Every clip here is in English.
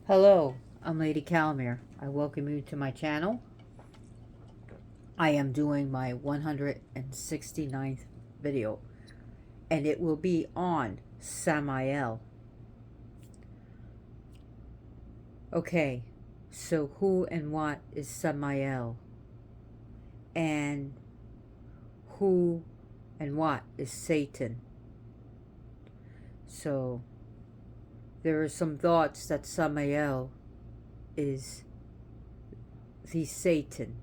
Hello, I'm Lady Calamere. I welcome you to my channel. I am doing my 169th video, and it will be on Samael. Okay, so who and what is Samael? And who and what is Satan? So, there are some thoughts that Samael is the Satan.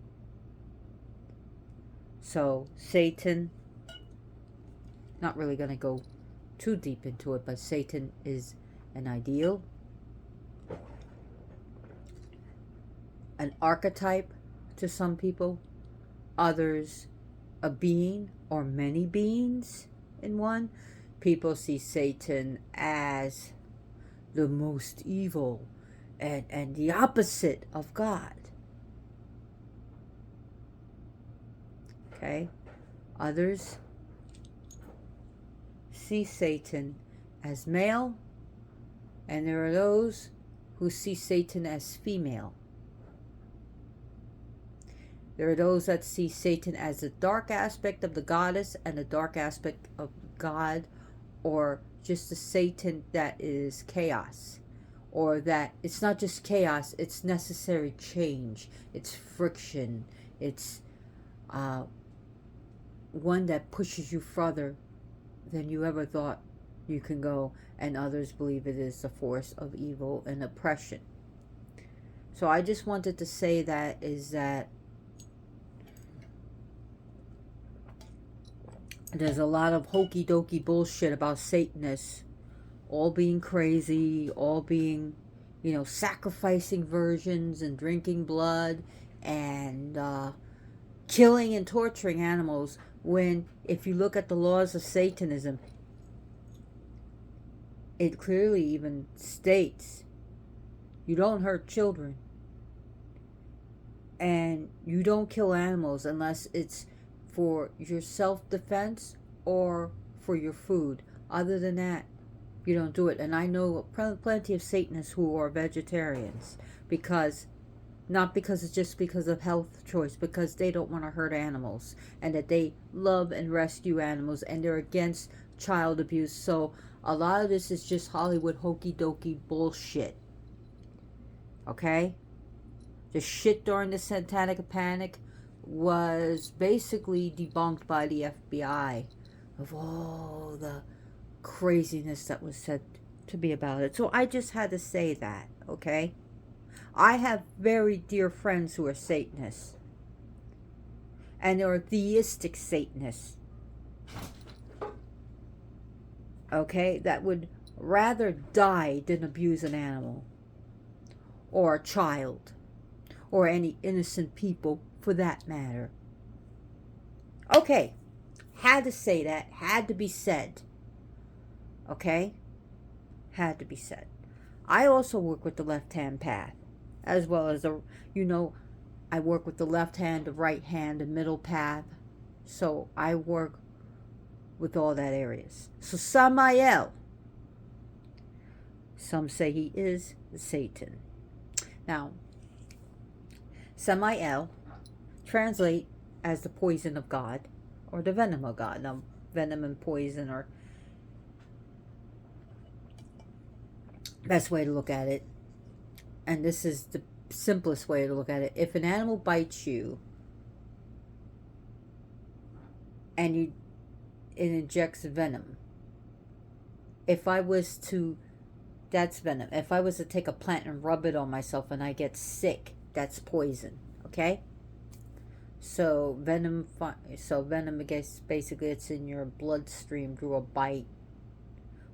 So, Satan, not really going to go too deep into it, but Satan is an ideal, an archetype to some people, others a being or many beings in one. People see Satan as the most evil and the opposite of God. Okay? Others see Satan as male, and there are those who see Satan as female. There are those that see Satan as the dark aspect of the goddess and the dark aspect of God, or just the Satan that is chaos, or that it's not just chaos, it's necessary change, it's friction, it's one that pushes you further than you ever thought you can go, and others believe it is the force of evil and oppression. So I just wanted to say that there's a lot of hokey dokey bullshit about Satanists all being crazy, all being, sacrificing virgins and drinking blood and killing and torturing animals, when if you look at the laws of Satanism, it clearly even states you don't hurt children and you don't kill animals unless it's for your self-defense or for your food. Other than that, you don't do it. And I know plenty of Satanists who are vegetarians, not because it's just because of health choice, because they don't want to hurt animals, and that they love and rescue animals, and they're against child abuse. So a lot of this is just Hollywood hokey dokey bullshit. Okay? The shit during the Satanic Panic was basically debunked by the FBI of all the craziness that was said to be about it. So I just had to say that, okay? I have very dear friends who are Satanists, and they're theistic Satanists, okay, that would rather die than abuse an animal or a child or any innocent people for that matter. Okay, had to say that, had to be said. Okay? Had to be said. I also work with the left-hand path, as well as I work with the left hand, the right hand, the middle path. So I work with all that areas. So Samael, some say he is Satan. Now, Samael translate as the poison of God or the venom of God. Now, venom and poison are best way to look at it, and this is the simplest way to look at it. If an animal bites you and it injects venom, that's venom. If I was to take a plant and rub it on myself and I get sick, that's poison. Okay? So venom, I guess basically it's in your bloodstream through a bite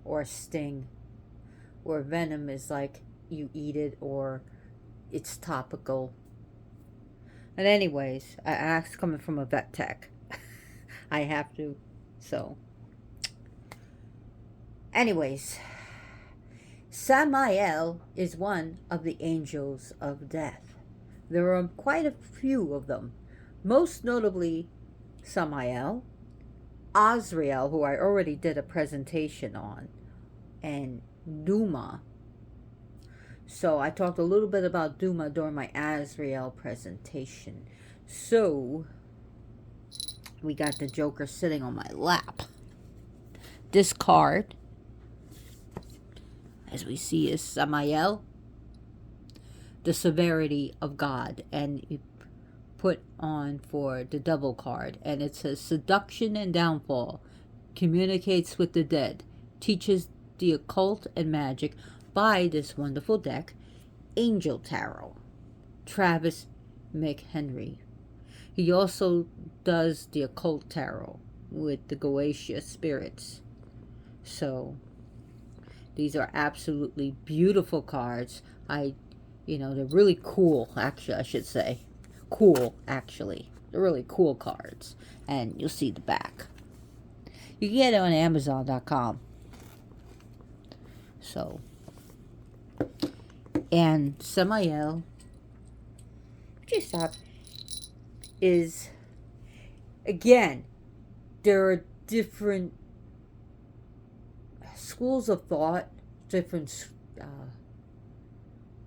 or a sting. Or venom is like you eat it or it's topical. And anyways, that's coming from a vet tech. I have to. So anyways, Samael is one of the angels of death. There are quite a few of them. Most notably Samael, Azrael, who I already did a presentation on, and Duma. So I talked a little bit about Duma during my Azrael presentation. So we got the Joker sitting on my lap. This card, as we see, is Samael, the severity of God, and you put on for the double card, and it says seduction and downfall, communicates with the dead, teaches the occult and magic by this wonderful deck, Angel Tarot, Travis McHenry. He also does the occult tarot with the Goetia spirits. So these are absolutely beautiful cards. They're really cool, actually, I should say. Cool, actually. They're really cool cards. And you'll see the back. You can get it on Amazon.com. So, and Samael, is, again, there are different schools of thought, different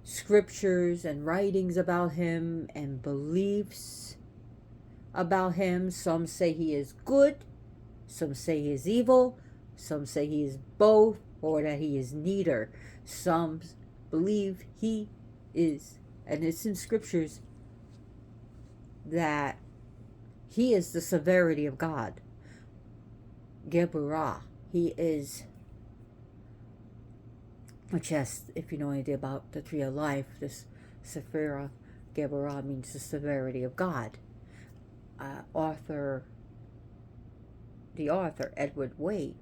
scriptures and writings about him and beliefs about him. Some say he is good, some say he is evil, some say he is both, or that he is neither. Some believe he is, and it's in scriptures, that he is the severity of God. Geburah. He is, which has, if you know anything about the tree of life, this Sephira Geburah means the severity of God. Arthur Edward Waite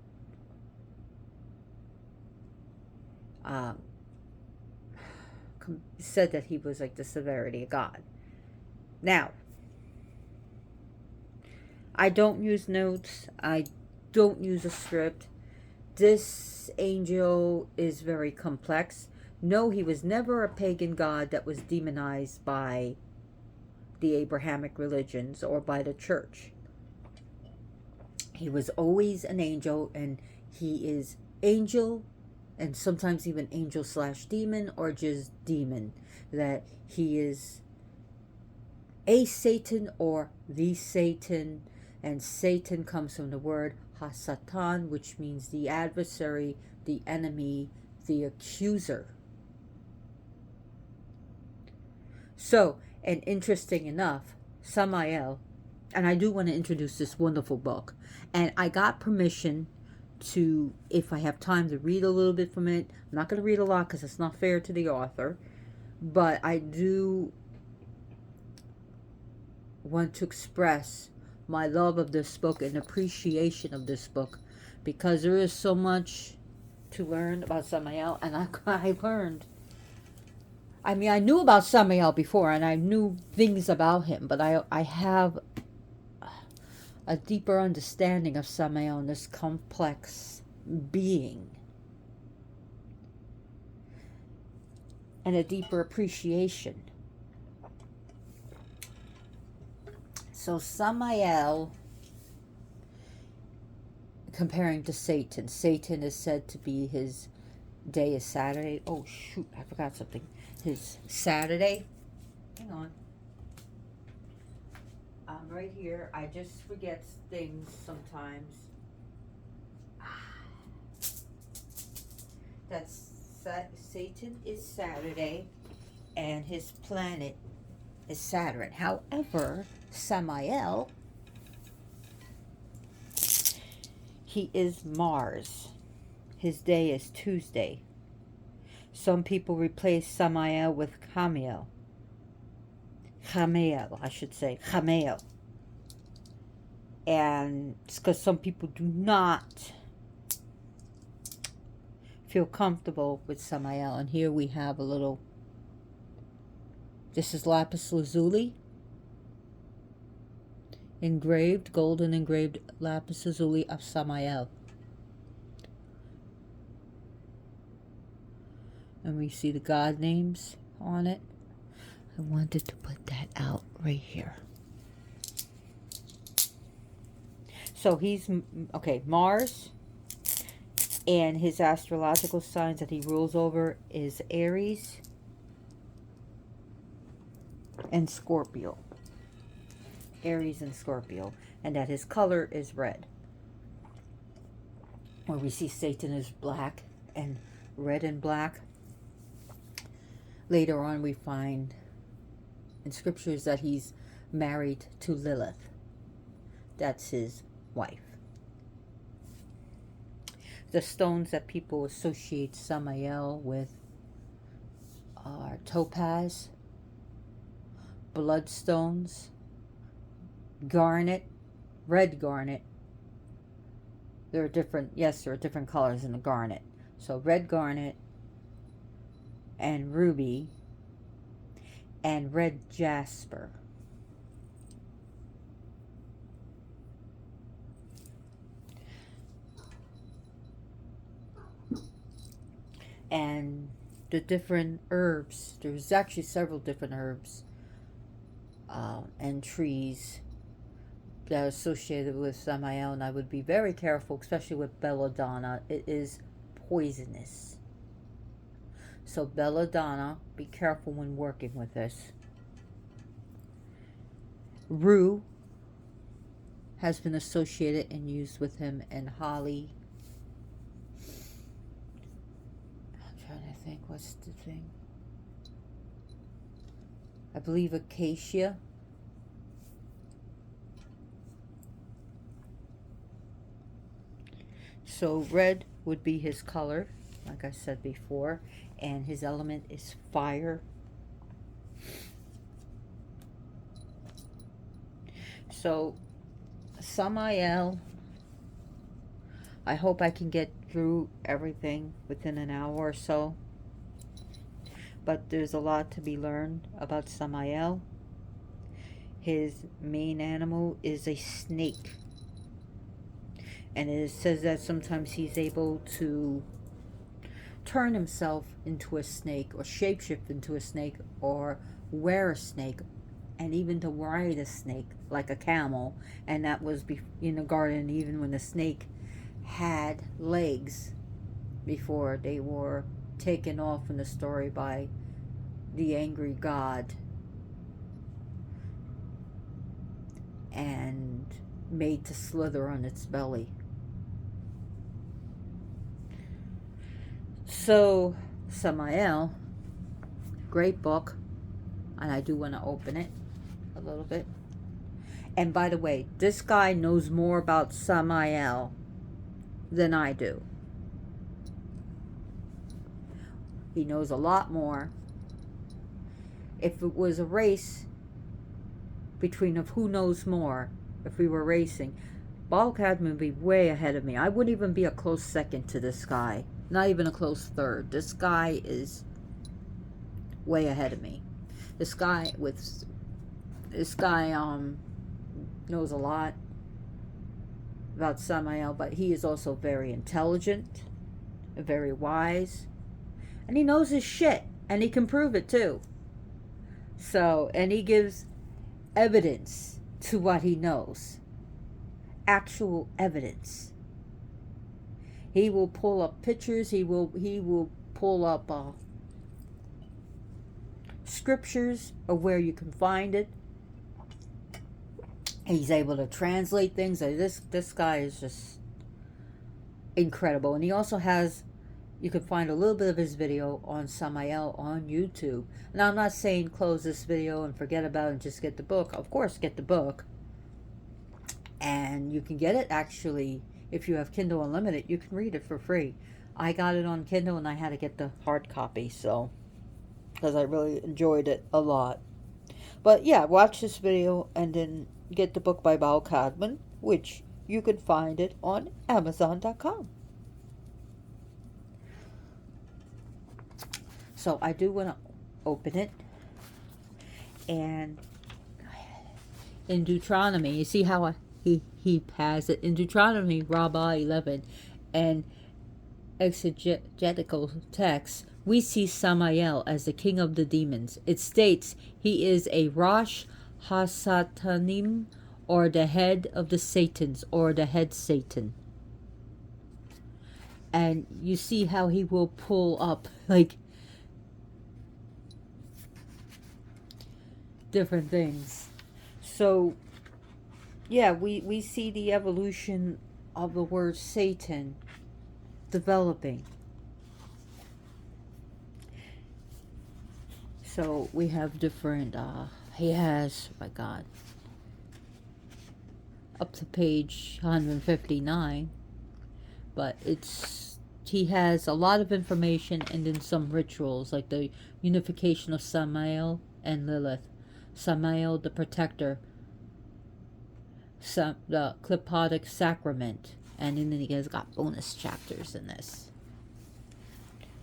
said that he was like the severity of God. Now, I don't use notes. I don't use a script. This angel is very complex. No, he was never a pagan god that was demonized by the Abrahamic religions or by the church. He was always an angel, and he is angel, and sometimes even angel/demon, or just demon. That he is a Satan or the Satan, and Satan comes from the word Hasatan, which means the adversary, the enemy, the accuser. So, and interesting enough, Samael, and I do want to introduce this wonderful book, and I got permission to, if I have time, to read a little bit from it. I'm not going to read a lot because it's not fair to the author, but I do want to express my love of this book and appreciation of this book, because there is so much to learn about Samael, and I learned. I mean, I knew about Samael before, and I knew things about him, but I have a deeper understanding of Samael and this complex being, and a deeper appreciation. So Samael, comparing to Satan. Satan is said to be, his day is Saturday. Oh shoot, I forgot something. His Saturday. Hang on. Right here. I just forget things sometimes. That's Satan is Saturday, and his planet is Saturn. However, Samael, he is Mars. His day is Tuesday. Some people replace Samael with Chamael, I should say. Chamael. And it's because some people do not feel comfortable with Samael. And here we have a little, this is lapis lazuli, engraved, golden engraved lapis lazuli of Samael. And we see the god names on it. I wanted to put that out right here. So he's, okay, Mars, and his astrological signs that he rules over is Aries, and Scorpio. Aries and Scorpio. And that his color is red. Where we see Satan is black and red and black. Later on we find in scriptures that he's married to Lilith. That's his wife. The stones that people associate Samael with are topaz, bloodstones, garnet, red garnet. There are different, yes, there are different colors in the garnet. So red garnet and ruby and red jasper. And the different herbs, there's actually several different herbs and trees that are associated with Samael, and I would be very careful, especially with belladonna. It is poisonous. So belladonna, be careful when working with this. Rue has been associated and used with him, and holly. I'm trying to think, what's the thing? I believe acacia. So red would be his color, like I said before, and his element is fire. So Samael, I hope I can get through everything within an hour or so. But there's a lot to be learned about Samael. His main animal is a snake. And it says that sometimes he's able to turn himself into a snake, or shapeshift into a snake, or wear a snake, and even to ride a snake like a camel. And that was in the garden, even when the snake had legs, before they were taken off in the story by the angry god and made to slither on its belly. So Samael, great book, and I do want to open it a little bit. And by the way, this guy knows more about Samael than I do. He knows a lot more. If it was a race between of who knows more, if we were racing, Balkad would be way ahead of me. I wouldn't even be a close second to this guy. Not even a close third. This guy is way ahead of me. This guy knows a lot about Samael, but he is also very intelligent, very wise, and he knows his shit, and he can prove it too. So, and he gives evidence to what he knows. Actual evidence. He will pull up pictures. He will pull up scriptures of where you can find it. He's able to translate things. This guy is just incredible. And he also has, you can find a little bit of his video on Samael on YouTube. Now, I'm not saying close this video and forget about it and just get the book. Of course, get the book. And you can get it, actually, if you have Kindle Unlimited, you can read it for free. I got it on Kindle and I had to get the hard copy, so, because I really enjoyed it a lot. But yeah, watch this video and then get the book by Bal Cadman, which you can find it on Amazon.com. So I do want to open it. And in Deuteronomy, you see how he has it in Deuteronomy, Rabbah 11, and exegetical texts, we see Samael as the king of the demons. It states he is a Rosh Hasatanim, or the head of the Satans, or the head Satan. And you see how he will pull up, like, different things. So, yeah, we see the evolution of the word Satan developing. So we have different, he has, my God, up to page 159, but he has a lot of information and then some rituals, like the unification of Samael and Lilith. Samael, the protector, the clipotic sacrament, and then he has got bonus chapters in this,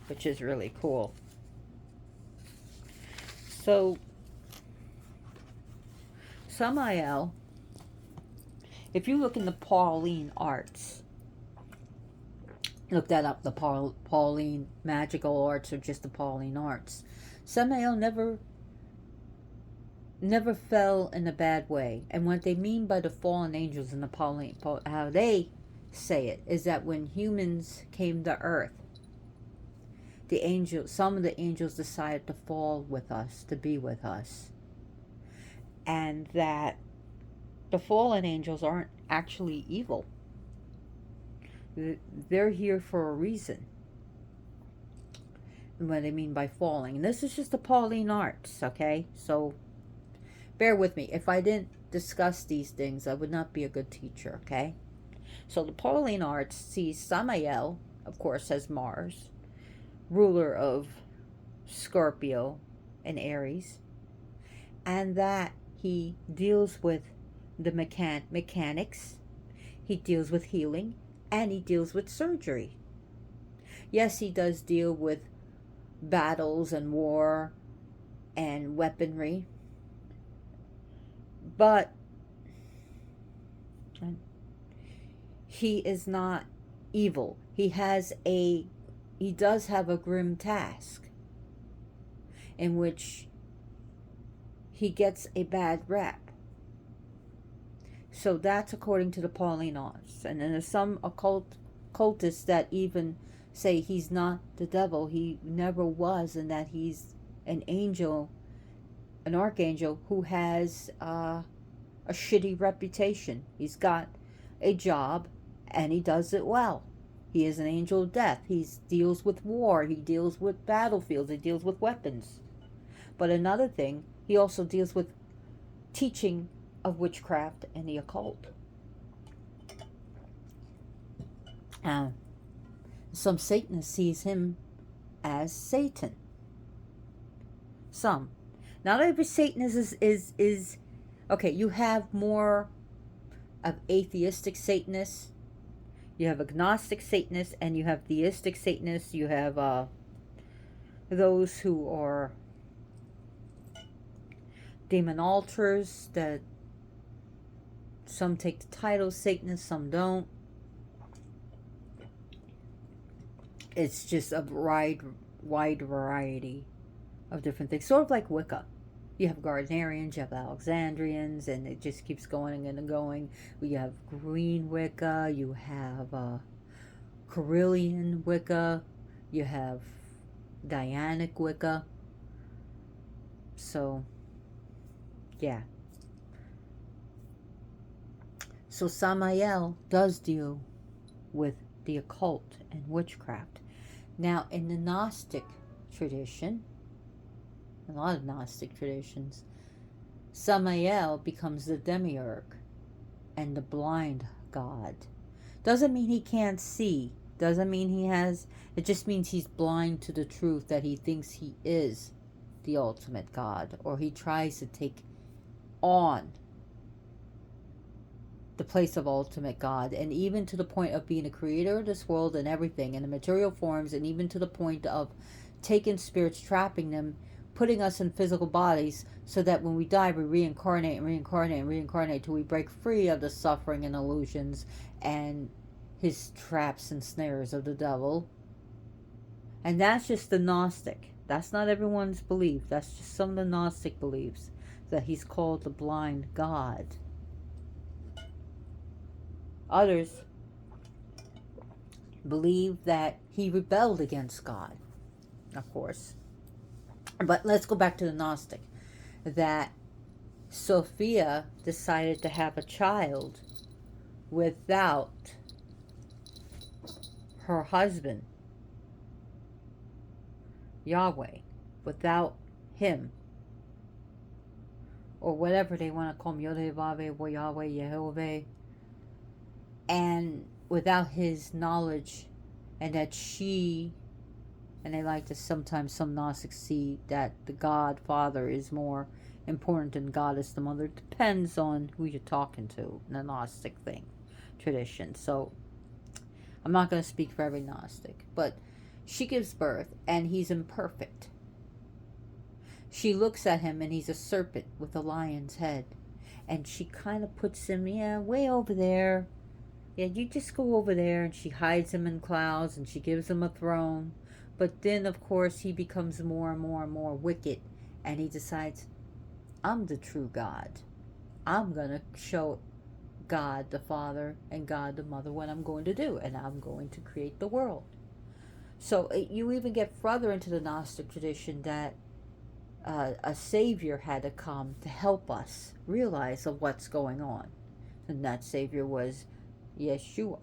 which is really cool. So, Samael, if you look in the Pauline arts, look that up, the Pauline magical arts or just the Pauline arts, Samael never fell in a bad way. And what they mean by the fallen angels in the Pauline, how they say it, is that when humans came to earth, some of the angels decided to fall with us, to be with us. And that the fallen angels aren't actually evil. They're here for a reason. And what I mean by falling. And this is just the Pauline arts, okay? So bear with me. If I didn't discuss these things, I would not be a good teacher, okay? So the Pauline arts sees Samael, of course, as Mars, ruler of Scorpio and Aries, and that he deals with the mechanics, he deals with healing, and he deals with surgery. Yes, he does deal with battles and war and weaponry, but he is not evil. He does have a grim task in which he gets a bad rep. So that's according to the Pauline arts. And then there's some occultists that even say he's not the devil, he never was, and that he's an angel, an archangel who has a shitty reputation. He's got a job and he does it well. He is an angel of death. He deals with war. He deals with battlefields. He deals with weapons. But another thing, he also deals with teaching of witchcraft and the occult. Some Satanists sees him as Satan. Some. Not every Satanist is okay, you have more of atheistic Satanists. You have agnostic Satanists and you have theistic Satanists. You have those who are demon altars, that some take the title Satanist, some don't. It's just a wide variety of different things. Sort of like Wicca. You have Gardnerians, you have Alexandrians, and it just keeps going and going. You have Green Wicca, you have Carillion Wicca, you have Dianic Wicca. So, yeah. So Samael does deal with the occult and witchcraft. Now, in the Gnostic tradition, a lot of Gnostic traditions, Samael becomes the demiurge and the blind god. Doesn't mean he can't see. Doesn't mean he has... It just means he's blind to the truth that he thinks he is the ultimate god. Or he tries to take on the place of ultimate God. And even to the point of being a creator of this world and everything. And the material forms. And even to the point of taking spirits, trapping them, putting us in physical bodies so that when we die we reincarnate and reincarnate and reincarnate till we break free of the suffering and illusions and his traps and snares of the devil. And that's just the Gnostic. That's not everyone's belief. That's just some of the Gnostic beliefs, that he's called the blind god. Others believe that he rebelled against God, of course. But let's go back to the Gnostic. That Sophia decided to have a child without her husband, Yahweh, without him, or whatever they want to call him, Yodhe, Yahweh, Yehovah, and without his knowledge, and that she, and they like to sometimes, some Gnostics see that the God Father is more important than Goddess the Mother. It depends on who you're talking to in the Gnostic thing, tradition. So I'm not going to speak for every Gnostic, but she gives birth and he's imperfect. She looks at him and he's a serpent with a lion's head, and she kind of puts him, way over there. Yeah, you just go over there, and she hides him in clouds, and she gives him a throne. But then, of course, he becomes more and more and more wicked, and he decides, I'm the true God. I'm going to show God the Father and God the Mother what I'm going to do, and I'm going to create the world. So you even get further into the Gnostic tradition that a Savior had to come to help us realize of what's going on. And that Savior was Yeshua.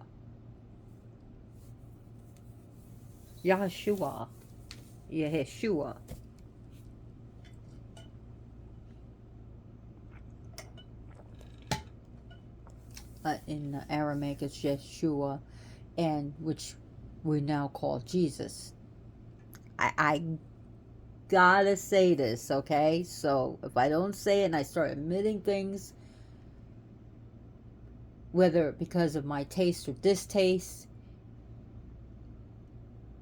Yahshua. Yeshua. In Aramaic it's Yeshua, and which we now call Jesus. I gotta say this, okay? So if I don't say it and I start admitting things, whether because of my taste or distaste,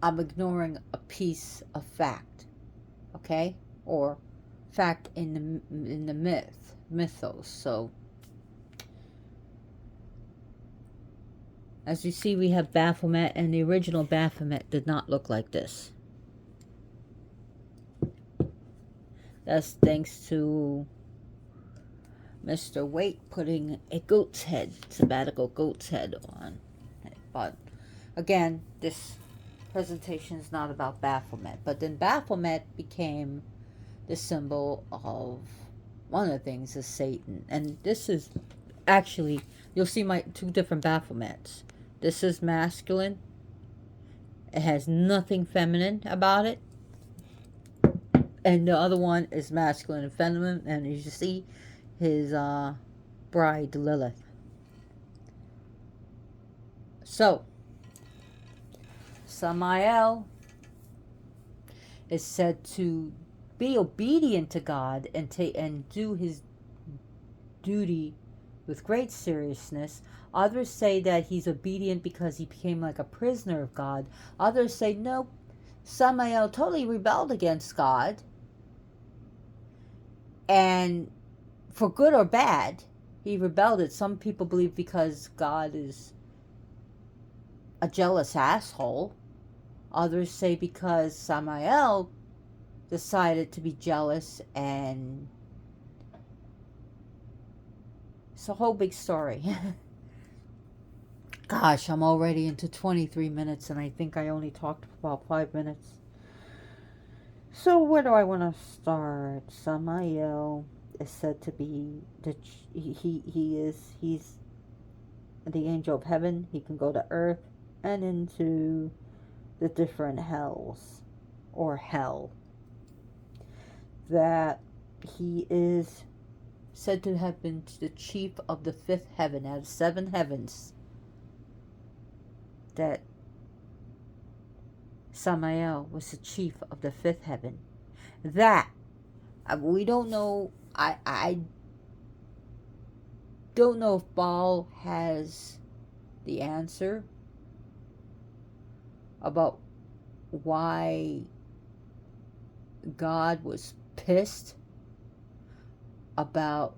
I'm ignoring a piece of fact, okay? Or fact in the mythos. So as you see, we have Baphomet, and the original Baphomet did not look like this. That's thanks to Mr. Waite putting a goat's head, sabbatical goat's head on it. But again, this presentation is not about Baphomet. But then Baphomet became the symbol of, one of the things is Satan. And this is actually, you'll see my two different Baphomets. This is masculine. It has nothing feminine about it. And the other one is masculine and feminine. And as you see, his bride, Lilith. So, Samael is said to be obedient to God and do his duty with great seriousness. Others say that he's obedient because he became like a prisoner of God. Others say, no, Samael totally rebelled against God. And for good or bad, he rebelled it. Some people believe because God is a jealous asshole. Others say because Samael decided to be jealous, and it's a whole big story. Gosh, I'm already into 23 minutes, and I think I only talked for about 5 minutes. So where do I want to start? Samael is said to be he's the angel of heaven. He can go to earth and into the different hells, or hell. That he is said to have been the chief of the 5th heaven out of 7 heavens. That Samael was the chief of the 5th heaven. That we don't know. I don't know if Baal has the answer about why God was pissed about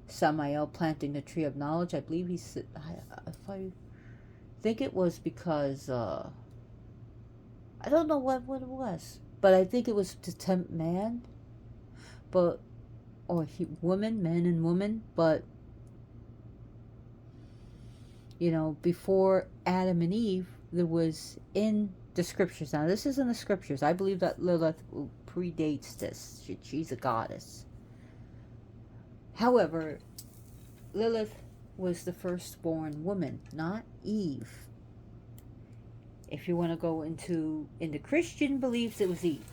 Samael planting the tree of knowledge. I believe he said, if I think it was because I don't know what it was, but I think it was to tempt man, but woman, men and women. But before Adam and Eve, there was in the scriptures. Now this is in the scriptures. I believe that Lilith predates this. She's a goddess. However, Lilith was the firstborn woman, not Eve. If you want to go into Christian beliefs, it was Eve.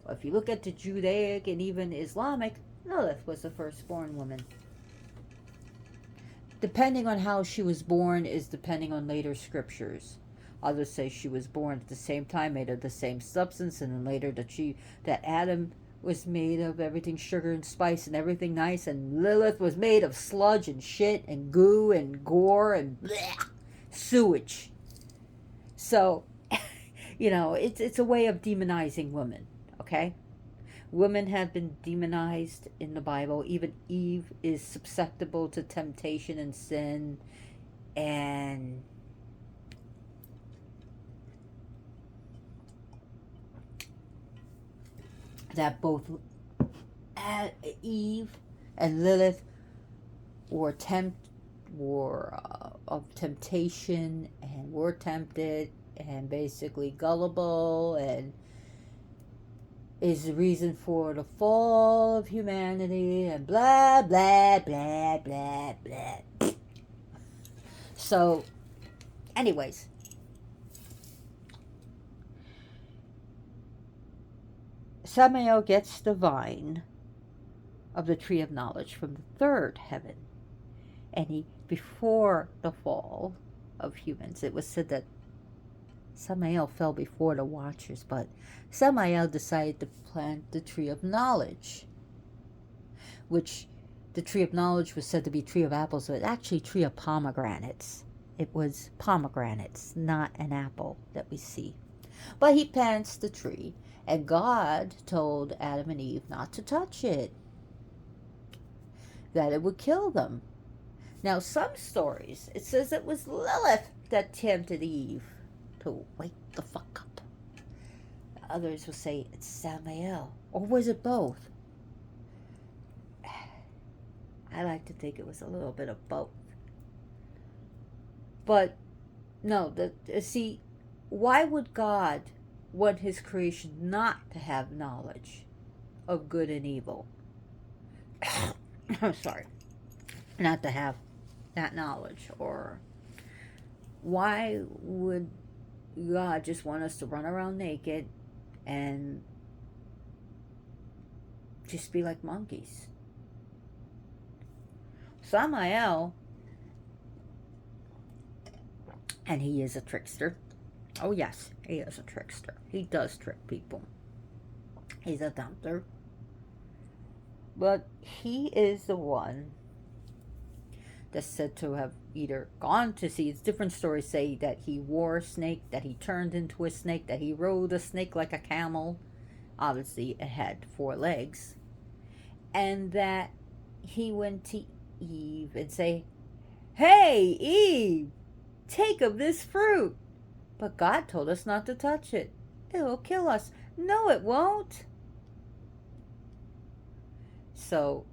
If you look at the Judaic and even Islamic, Lilith was the firstborn woman. Depending on how she was born is depending on later scriptures. Others say she was born at the same time, made of the same substance, and then later that Adam was made of everything sugar and spice and everything nice, and Lilith was made of sludge and shit and goo and gore and bleh, sewage. So, it's a way of demonizing women, okay? Women have been demonized in the Bible. Even Eve is susceptible to temptation and sin, and that both Eve and Lilith were of temptation and were tempted and basically gullible, and is the reason for the fall of humanity and blah blah blah blah blah. So anyways, Samael gets the vine of the tree of knowledge from the third heaven. And before the fall of humans, it was said that Samael fell before the watchers, but Samael decided to plant the tree of knowledge, which the tree of knowledge was said to be tree of apples, but actually tree of pomegranates. It was pomegranates, not an apple that we see. But he plants the tree, and God told Adam and Eve not to touch it, that it would kill them. Now, some stories, it says it was Lilith that tempted Eve to wake the fuck up. Others will say it's Samael. Or was it both? I like to think it was a little bit of both. But, no, see, why would God want his creation not to have knowledge of good and evil? I'm sorry. Not to have that knowledge. Or why would God just want us to run around naked and just be like monkeys? Samael, and he is a trickster. Oh yes, he is a trickster. He does trick people. He's a tempter. But he is the one that's said to have either gone to see, it's different stories say that he wore a snake, that he turned into a snake, that he rode a snake like a camel. Obviously it had 4 legs. And that he went to Eve and say, "Hey, Eve, take of this fruit." But God told us not to touch it. It will kill us. No, it won't. So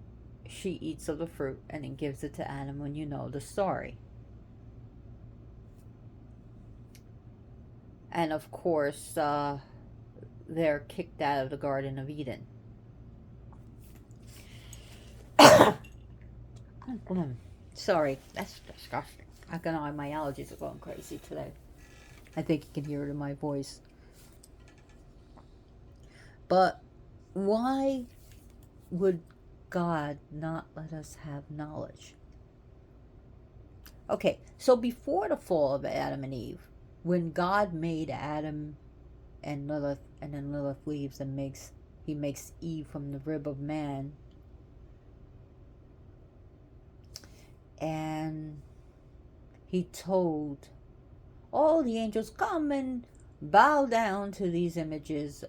she eats of the fruit and then gives it to Adam, when you know the story. And of course, they're kicked out of the Garden of Eden. Sorry, that's disgusting. I can know my allergies are going crazy today. I think you can hear it in my voice. But why would God not let us have knowledge? Okay, so before the fall of Adam and Eve, when God made Adam and Lilith, and then Lilith leaves and he makes Eve from the rib of man, and he told all the angels, "Come and bow down to these images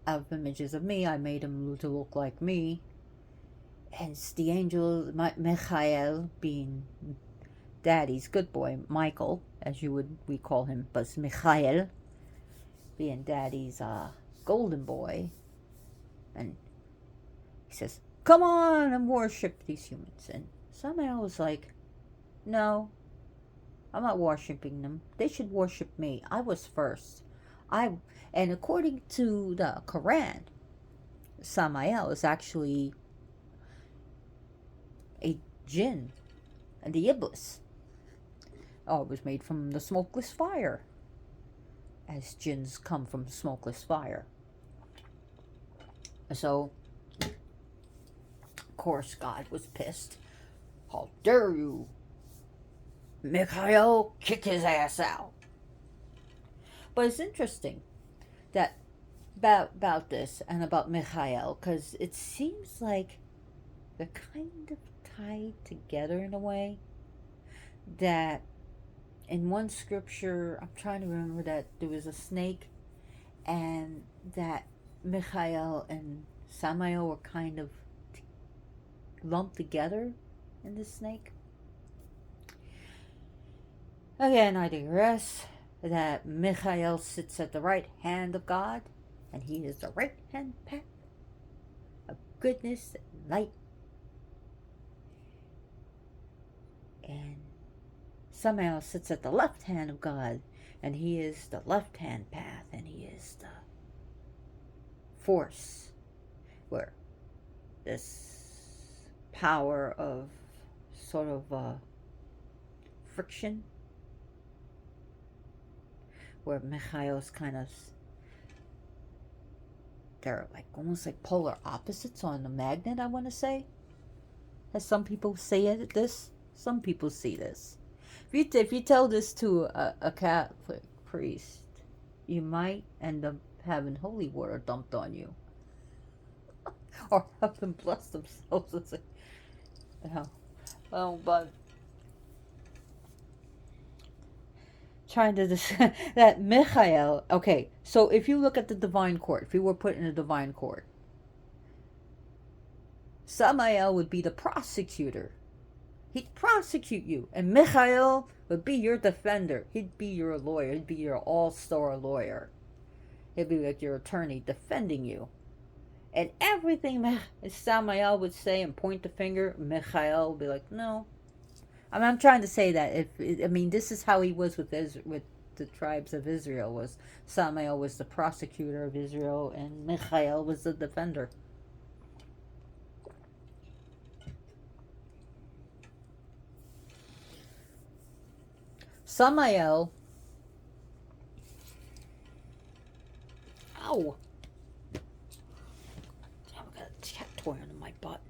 of me. I made them to look like me." And the angel Michael, being Daddy's good boy, Michael, as we call him, but Michael, being Daddy's golden boy, and he says, "Come on and worship these humans." And Samael was like, "No, I'm not worshiping them. They should worship me. I was first. And according to the Quran, Samael is actually a jinn, and the Iblis. Oh, it was made from the smokeless fire, as jinns come from smokeless fire. So, of course, God was pissed. How dare you, Michael, kick his ass out. But it's interesting that about this and about Michael, because it seems like they're kind of tied together in a way. That in one scripture, I'm trying to remember that there was a snake, and that Michael and Samael were kind of lumped together in the snake. Again, I digress. That Michael sits at the right hand of God, and he is the right hand path of goodness and light. And Samael sits at the left hand of God, and he is the left hand path, and he is the force where this power of sort of friction, where Michael's kind of, they're like almost like polar opposites on the magnet, I want to say. As some people say it, this, some people see this. If you tell this to a Catholic priest, you might end up having holy water dumped on you. Or have them bless themselves and say, oh, but trying to that Michael. Okay, so if you look at the divine court, if you were put in a divine court, Samael would be the prosecutor. He'd prosecute you, and Michael would be your defender. He'd be your lawyer. He'd be your all-star lawyer. He'd be like your attorney defending you. And everything Samael would say and point the finger, Michael would be like, no. I'm trying to say that this is how he was with the tribes of Israel. Was Samael was the prosecutor of Israel, and Michael was the defender. Samael. Ow! I've got a cat toy under my butt.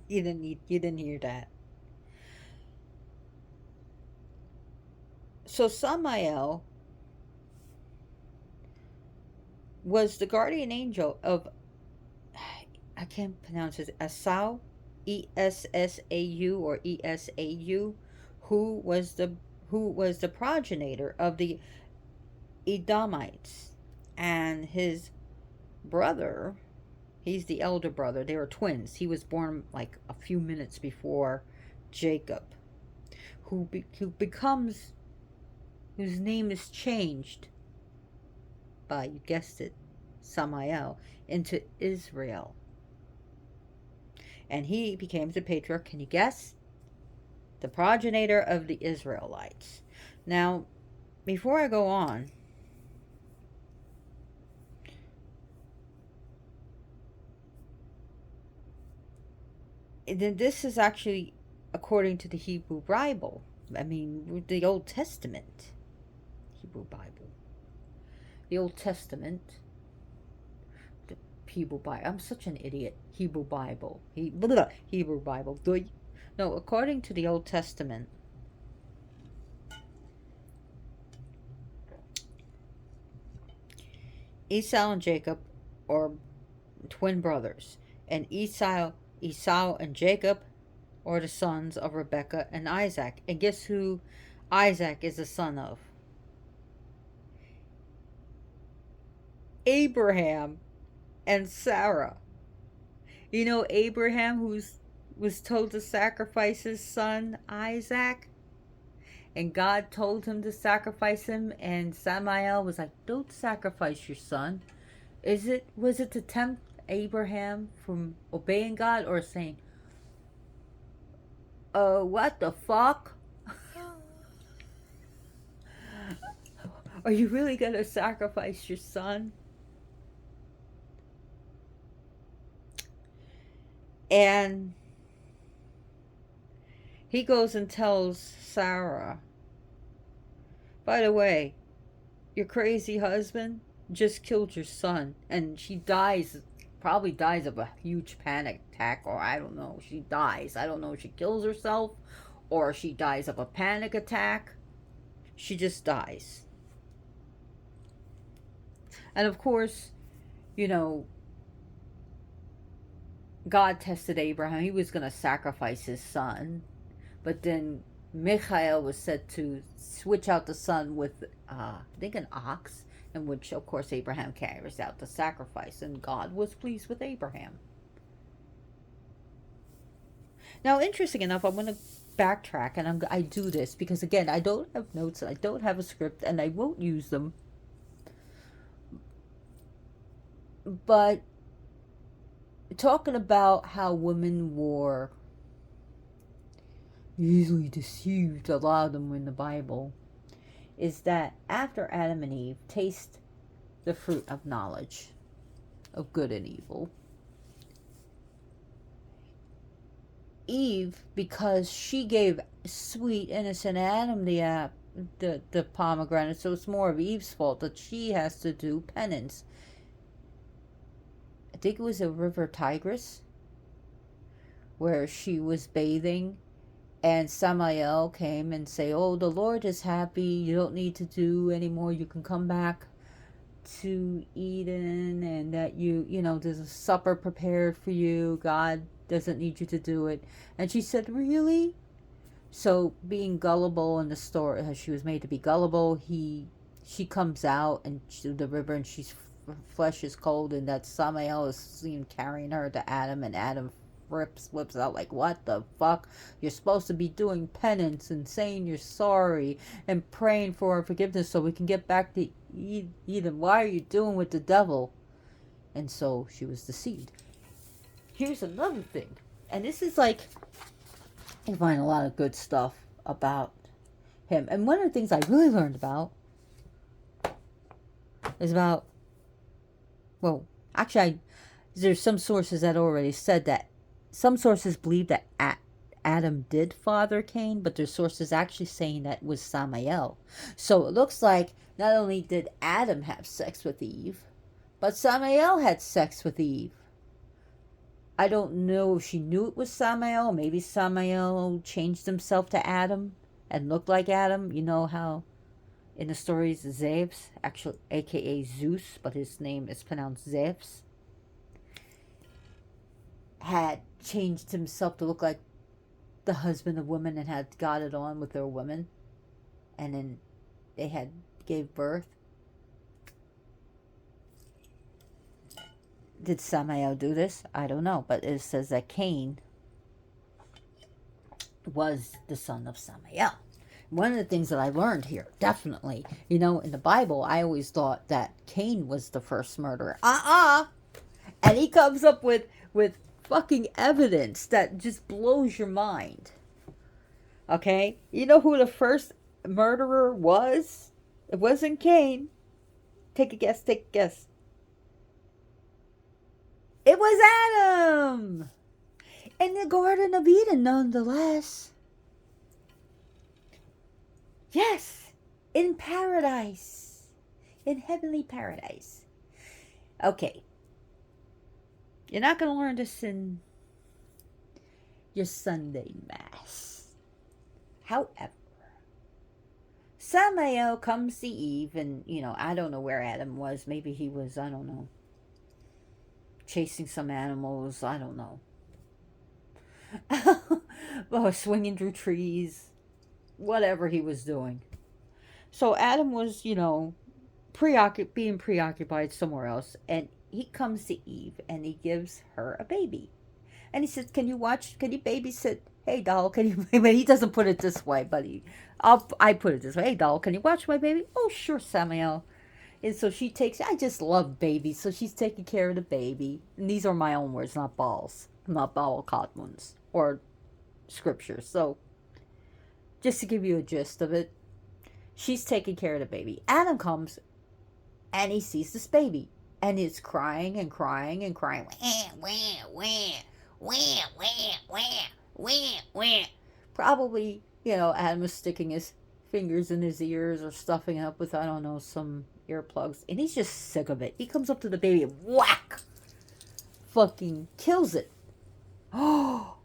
You didn't hear that. So Samael was the guardian angel of, I can't pronounce it, Esau, Essau or Esau, who was the progenitor of the Edomites, and his brother, he's the elder brother. They were twins. He was born like a few minutes before Jacob, whose name is changed by, you guessed it, Samael, into Israel. And he became the patriarch, can you guess? The progenitor of the Israelites. Now, before I go on, then this is actually according to the Hebrew Bible. The Old Testament. Hebrew Bible. The Old Testament. The Hebrew Bible. I'm such an idiot. Hebrew Bible. Hebrew Bible. No, according to the Old Testament, Esau and Jacob are twin brothers, and Esau and Jacob are the sons of Rebekah and Isaac. And guess who Isaac is the son of? Abraham and Sarah. You know Abraham, was told to sacrifice his son Isaac, and God told him to sacrifice him, and Samael was like, don't sacrifice your son. Was it to tempt Abraham from obeying God, or saying, what the fuck? Are you really gonna sacrifice your son? And he goes and tells Sarah, by the way, your crazy husband just killed your son. And she dies, probably dies of a huge panic attack, or I don't know. She dies. I don't know if she kills herself or she dies of a panic attack. She just dies. And of course, you know, God tested Abraham. He was going to sacrifice his son. But then Michael was said to switch out the son with, I think, an ox, in which, of course, Abraham carries out the sacrifice. And God was pleased with Abraham. Now, interesting enough, I'm going to backtrack, and I do this because, again, I don't have notes, I don't have a script, and I won't use them. But talking about how women were easily deceived, a lot of them in the Bible, is that after Adam and Eve taste the fruit of knowledge of good and evil, Eve, because she gave sweet innocent Adam the pomegranate, so it's more of Eve's fault that she has to do penance. I think it was a river Tigris where she was bathing, and Samael came and say, oh, the Lord is happy, you don't need to do anymore, you can come back to Eden, and that you know, there's a supper prepared for you, God doesn't need you to do it. And she said, really? So, being gullible in the story, she was made to be gullible, she comes out and to the river, and she's flesh is cold, and that Samael is seen carrying her to Adam, and Adam flips out like, what the fuck? You're supposed to be doing penance and saying you're sorry and praying for our forgiveness so we can get back to Eden. Why are you doing with the devil? And so she was deceived. Here's another thing, and this is like, I find a lot of good stuff about him, and one of the things I really learned about is about, well, actually, there's some sources that already said that. Some sources believe that Adam did father Cain, but there's sources actually saying that was Samael. So it looks like not only did Adam have sex with Eve, but Samael had sex with Eve. I don't know if she knew it was Samael. Maybe Samael changed himself to Adam and looked like Adam. You know how in the stories, Zeus, actually, aka Zeus, but his name is pronounced Zeus, had changed himself to look like the husband of women and had got it on with their women, and then they gave birth. Did Samael do this? I don't know, but it says that Cain was the son of Samael. One of the things that I learned here, definitely, in the Bible, I always thought that Cain was the first murderer. And he comes up with fucking evidence that just blows your mind. Okay? You know who the first murderer was? It wasn't Cain. Take a guess. It was Adam! In the Garden of Eden, nonetheless. Yes, in paradise. In heavenly paradise. Okay. You're not going to learn this in your Sunday Mass. However, Samael comes to Eve, and, I don't know where Adam was. Maybe he was, I don't know, chasing some animals. I don't know. Or swinging through trees. Whatever he was doing. So Adam was, being preoccupied somewhere else, and he comes to Eve and he gives her a baby. And he says, can you babysit? Hey, doll, can you, but he doesn't put it this way, but I put it this way. Hey, doll, can you watch my baby? Oh, sure, Samael. And so she I just love babies, so she's taking care of the baby. And these are my own words, not Baal Codman's or scriptures. So, just to give you a gist of it, she's taking care of the baby. Adam comes, and he sees this baby. And it's crying and crying and crying. Wah, wah, wah, wah, wah, wah, wah, wah. Probably, Adam was sticking his fingers in his ears or stuffing it up with, I don't know, some earplugs. And he's just sick of it. He comes up to the baby and whack! Fucking kills it. Oh,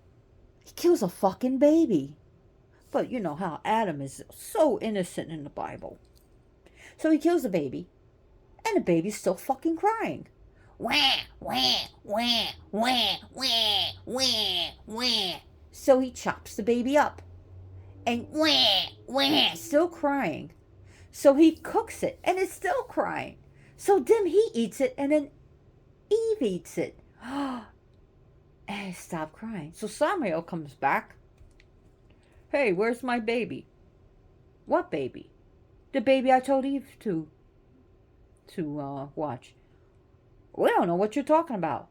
he kills a fucking baby. But you know how Adam is so innocent in the Bible. So he kills the baby. And the baby's still fucking crying. Wah, wah, wah, wah, wah, wah, wah. So he chops the baby up. And wah, wah, still crying. So he cooks it, and it's still crying. So then he eats it, and then Eve eats it. And it stopped crying. So Samael comes back. Hey, where's my baby? What baby? The baby I told Eve to watch. We don't know what you're talking about.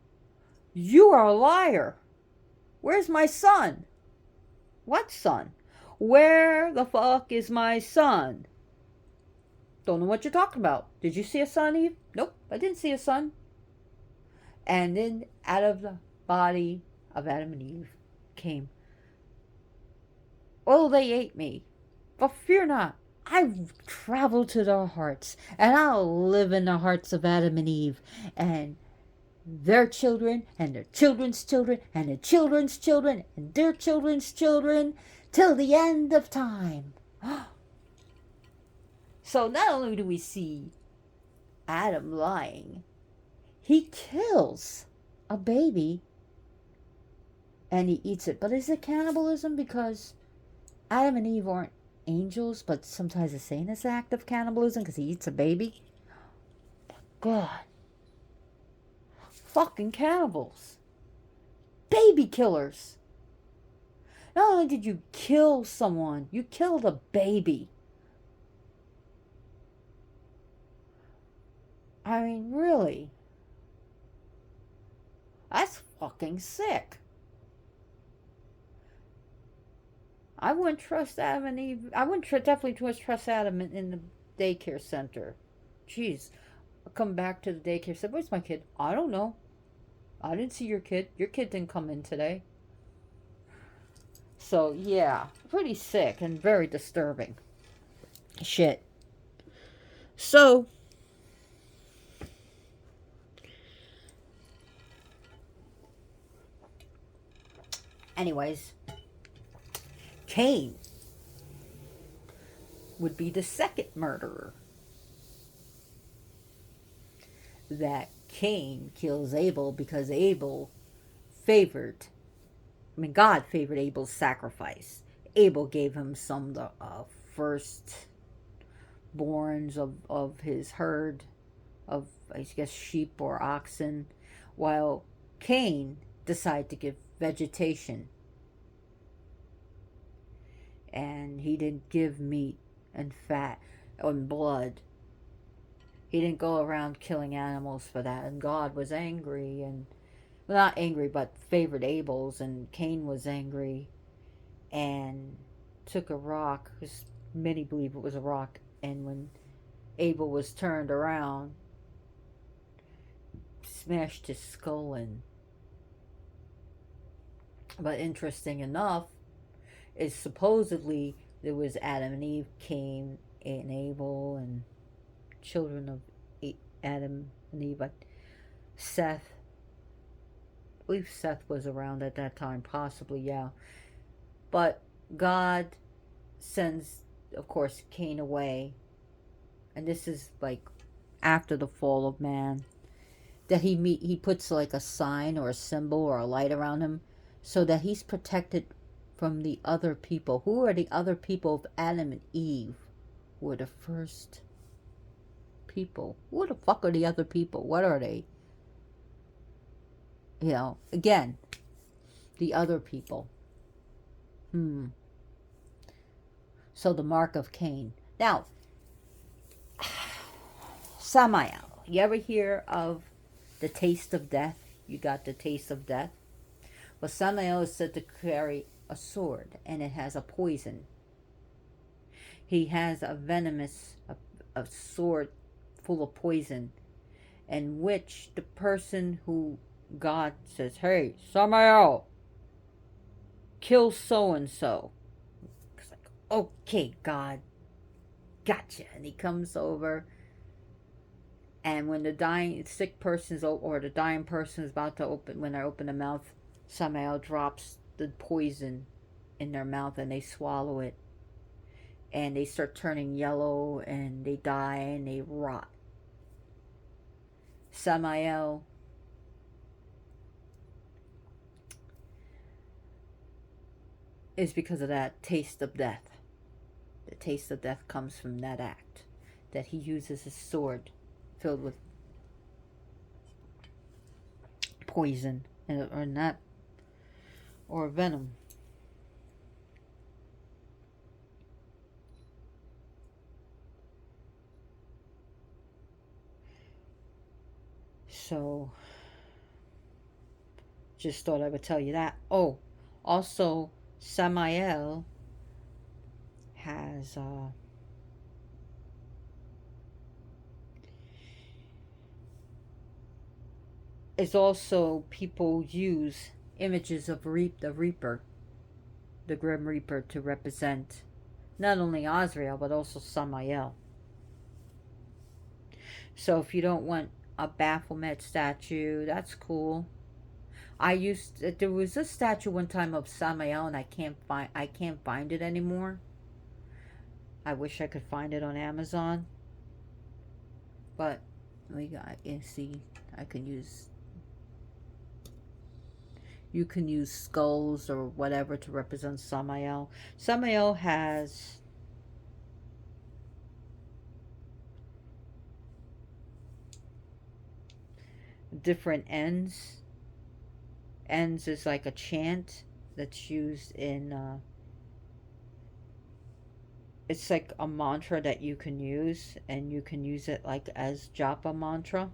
You are a liar. Where's my son? What son? Where the fuck is my son? Don't know what you're talking about. Did you see a son, Eve? Nope, I didn't see a son. And then out of the body of Adam and Eve came, oh, they ate me. But fear not. I travel to their hearts, and I'll live in the hearts of Adam and Eve, and their children, and their children's children, and their children's children, and their children's children, till the end of time. So not only do we see Adam lying, he kills a baby, and he eats it. But is it cannibalism? Because Adam and Eve aren't angels, but sometimes it's saying it's an act of cannibalism because he eats a baby. God. Fucking cannibals. Baby killers. Not only did you kill someone, you killed a baby. I mean, really? That's fucking sick. I wouldn't trust Adam and Eve. I wouldn't definitely trust Adam in the daycare center. Jeez. I'll come back to the daycare center. Where's my kid? I don't know. I didn't see your kid. Your kid didn't come in today. So, yeah. Pretty sick and very disturbing. Shit. So, anyways, Cain would be the second murderer. That Cain kills Abel because God favored Abel's sacrifice. Abel gave him some of the first borns of his herd of, I guess, sheep or oxen, while Cain decided to give vegetation. And he didn't give meat and fat and blood. He didn't go around killing animals for that. And God was angry, and, well, not angry, but favored Abel's. And Cain was angry and took a rock, because many believe it was a rock. And when Abel was turned around, smashed his skull in. But interesting enough, is supposedly there was Adam and Eve, Cain and Abel, and children of Adam and Eve. But Seth, I believe Seth was around at that time, possibly, yeah. But God sends, of course, Cain away, and this is like after the fall of man, that he puts like a sign or a symbol or a light around him, so that he's protected from the other people. Who are the other people of Adam and Eve? Who are the first people? Who the fuck are the other people? What are they? Again, the other people. So the mark of Cain. Now, Samael. You ever hear of the taste of death? You got the taste of death? Well, Samael is said to carry a sword, and it has a poison. He has a sword full of poison, in which the person who God says, hey, Samael, kill so-and-so. okay, God, gotcha. And he comes over, and when the dying, sick person's, or the dying person is about to open, when they open the mouth, Samael drops the poison in their mouth and they swallow it. And they start turning yellow and they die and they rot. Samael is because of that taste of death. The taste of death comes from that act. That he uses his sword filled with poison, or not, or venom. So, just thought I would tell you that. Oh, also, Samael has is also, people use images of the Reaper, the Grim Reaper, to represent not only Azrael but also Samael. So if you don't want a Baphomet statue, that's cool. There was a statue one time of Samael, and I can't find it anymore. I wish I could find it on Amazon, but I can use. You can use skulls or whatever to represent Samael. Samael has different ends. Ends is like a chant that's used in it's like a mantra that you can use, and you can use it like as japa mantra.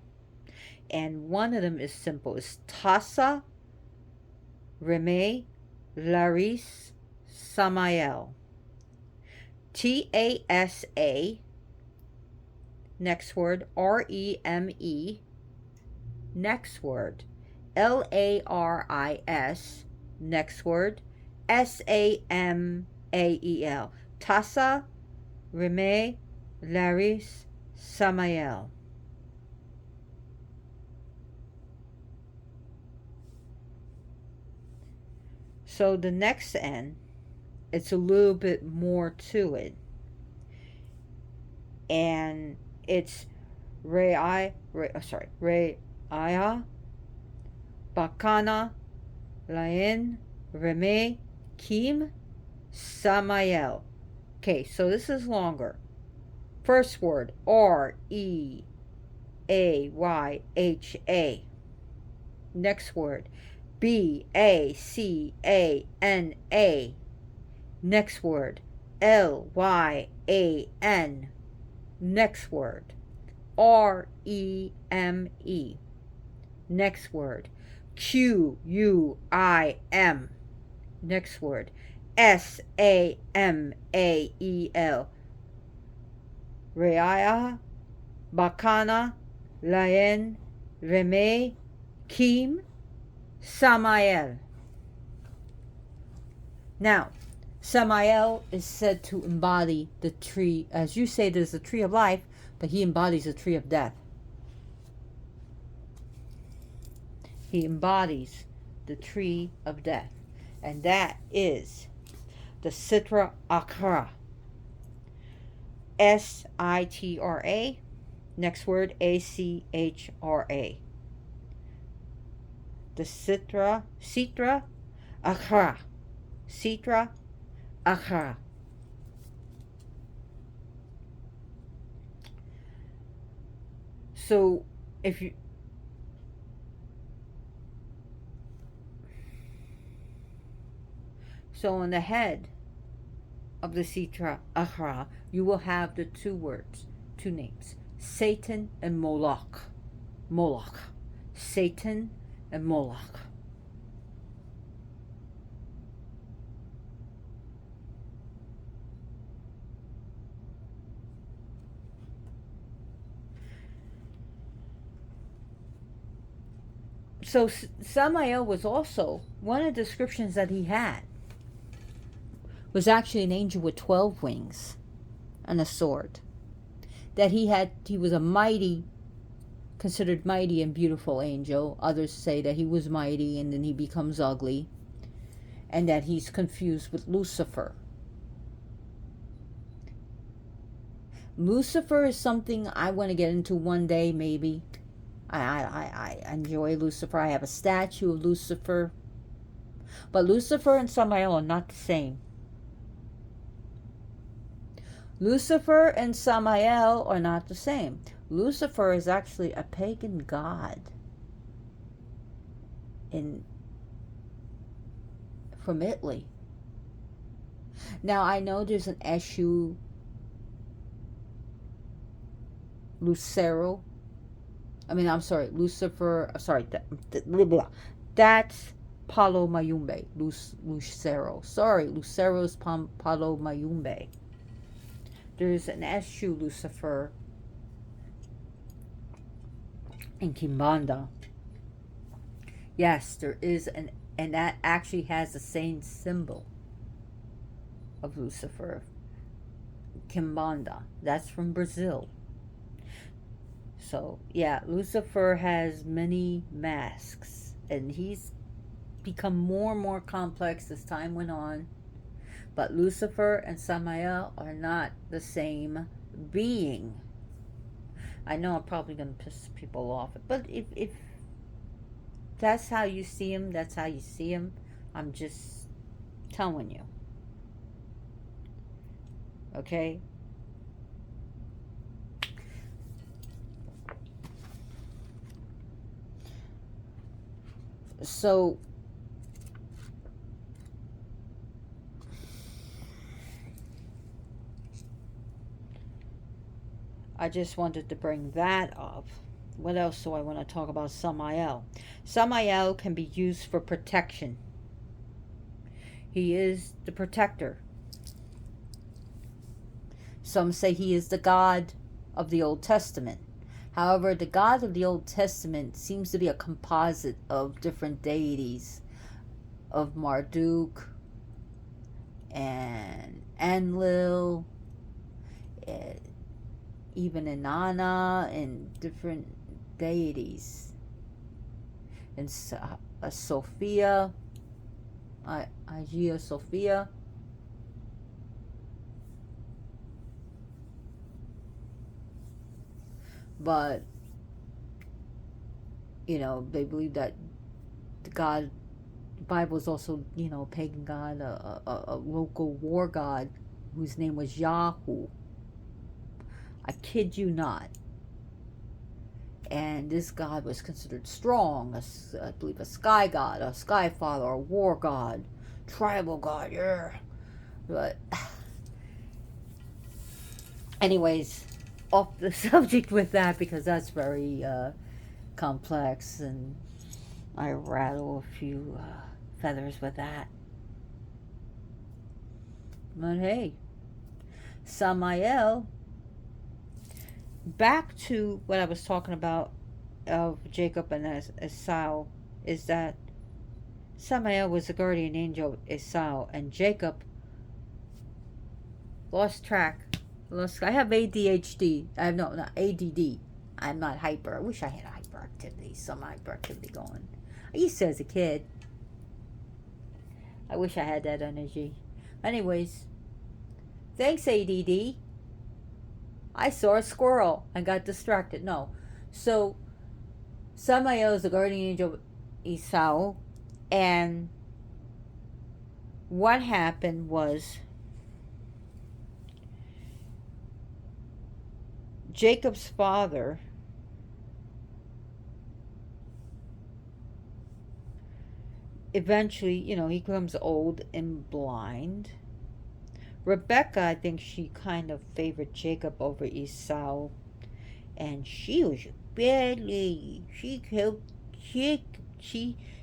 And one of them is simple. It's Tasa Reme Laris Samael. Tasa, next word, Reme, next word, Laris, next word, Samael. Tasa Reme Laris Samael. So the next N, it's a little bit more to it. And it's Reaya, Bakana, Lain, Reme, Kim, Samael. Okay, so this is longer. First word, Reayha. Next word, Bacana. Next word, Lyan. Next word, Reme. Next word, Quim. Next word, Samael. Reaya, Bakana, Lain, Reme, Kim, Samael. Now, Samael is said to embody the tree, as you say, there's a tree of life, but he embodies a tree of death. He embodies the tree of death, and that is the Sitra Achra. Sitra. Next word, Achra. The Sitra Achra. Sitra Achra. So if you on the head of the Sitra Achra, you will have the two words, two names, Satan and Moloch. Moloch. Satan and Moloch. So Samael was also, one of the descriptions that he had was actually an angel with 12 wings and a sword. That he was a mighty, considered mighty and beautiful angel. Others say that he was mighty and then he becomes ugly. And that he's confused with Lucifer. Lucifer is something I want to get into one day, maybe. I enjoy Lucifer. I have a statue of Lucifer. But Lucifer and Samael are not the same. Lucifer and Samael are not the same. Lucifer is actually a pagan god from Italy. Now I know there's an issue, Lucifer. That's Palo Mayumbe. Lucero. Sorry, Lucero's Palo Mayumbe. There's an issue, Lucifer, in Kimbanda. Yes, there is and that actually has the same symbol of Lucifer. Kimbanda. That's from Brazil. So, yeah, Lucifer has many masks. And he's become more and more complex as time went on. But Lucifer and Samael are not the same being. I know I'm probably going to piss people off. But if that's how you see him, that's how you see him. I'm just telling you. Okay? So, I just wanted to bring that up. What else do I want to talk about? Samael. Samael can be used for protection. He is the protector. Some say he is the God of the Old Testament. However, the God of the Old Testament seems to be a composite of different deities, of Marduk and Enlil, even Inanna, and different deities. And Sophia, Hagia Sophia. But, they believe that the God, the Bible is also, a pagan god, a local war god whose name was Yahoo. I kid you not. And this god was considered strong, I believe a sky god, a sky father, a war god, tribal god, yeah. But, anyways, off the subject with that, because that's very complex, and I rattle a few feathers with that. But hey, Samael, back to what I was talking about of Jacob and Esau, is that Samael was the guardian angel of Esau, and Jacob lost track. I have ADHD. I have not ADD. I'm not hyper. I wish I had hyperactivity, some hyperactivity going. I used to as a kid. I wish I had that energy. Anyways, thanks ADD. I saw a squirrel and got distracted. No. So, Samael is the guardian angel of Esau, and what happened was Jacob's father eventually, he becomes old and blind. Rebecca, I think she kind of favored Jacob over Esau, and she was a bad lady. She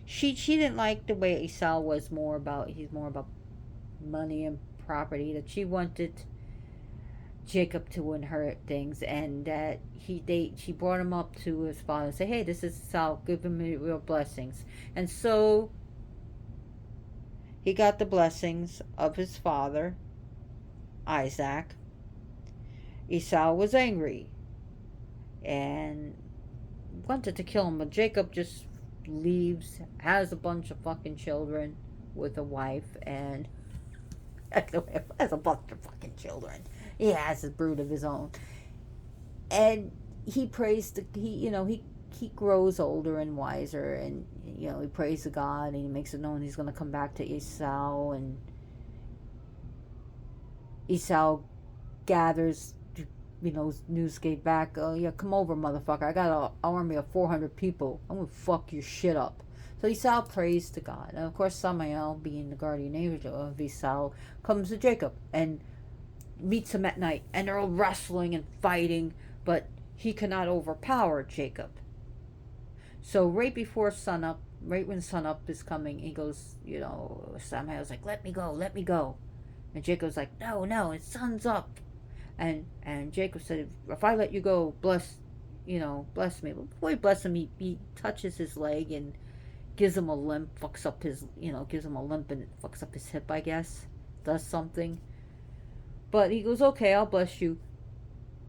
didn't like the way Esau was he's more about money and property, that she wanted Jacob to inherit things, and that she brought him up to his father and said, hey, this is Esau, give him real blessings. And so he got the blessings of his father, Isaac. Esau was angry and wanted to kill him, but Jacob just leaves, has a bunch of fucking children with a wife, and has a bunch of fucking children. He has a brood of his own, and he prays to he grows older and wiser, and he prays to God, and he makes it known he's going to come back to Esau, and Esau gathers Newsgate back. Oh yeah, come over, motherfucker. I got an army of 400 people. I'm gonna fuck your shit up. So Esau prays to God, and of course Samael, being the guardian angel of Esau, comes to Jacob and meets him at night, and they're all wrestling and fighting, but he cannot overpower Jacob. So right before sunup, right when sunup is coming, he goes, Samael's like, let me go. And Jacob's like, no, it's sun's up. And Jacob said, if I let you go, bless me. But before he blesses him, he touches his leg and gives him a limp, gives him a limp and it fucks up his hip, I guess. Does something. But he goes, okay, I'll bless you.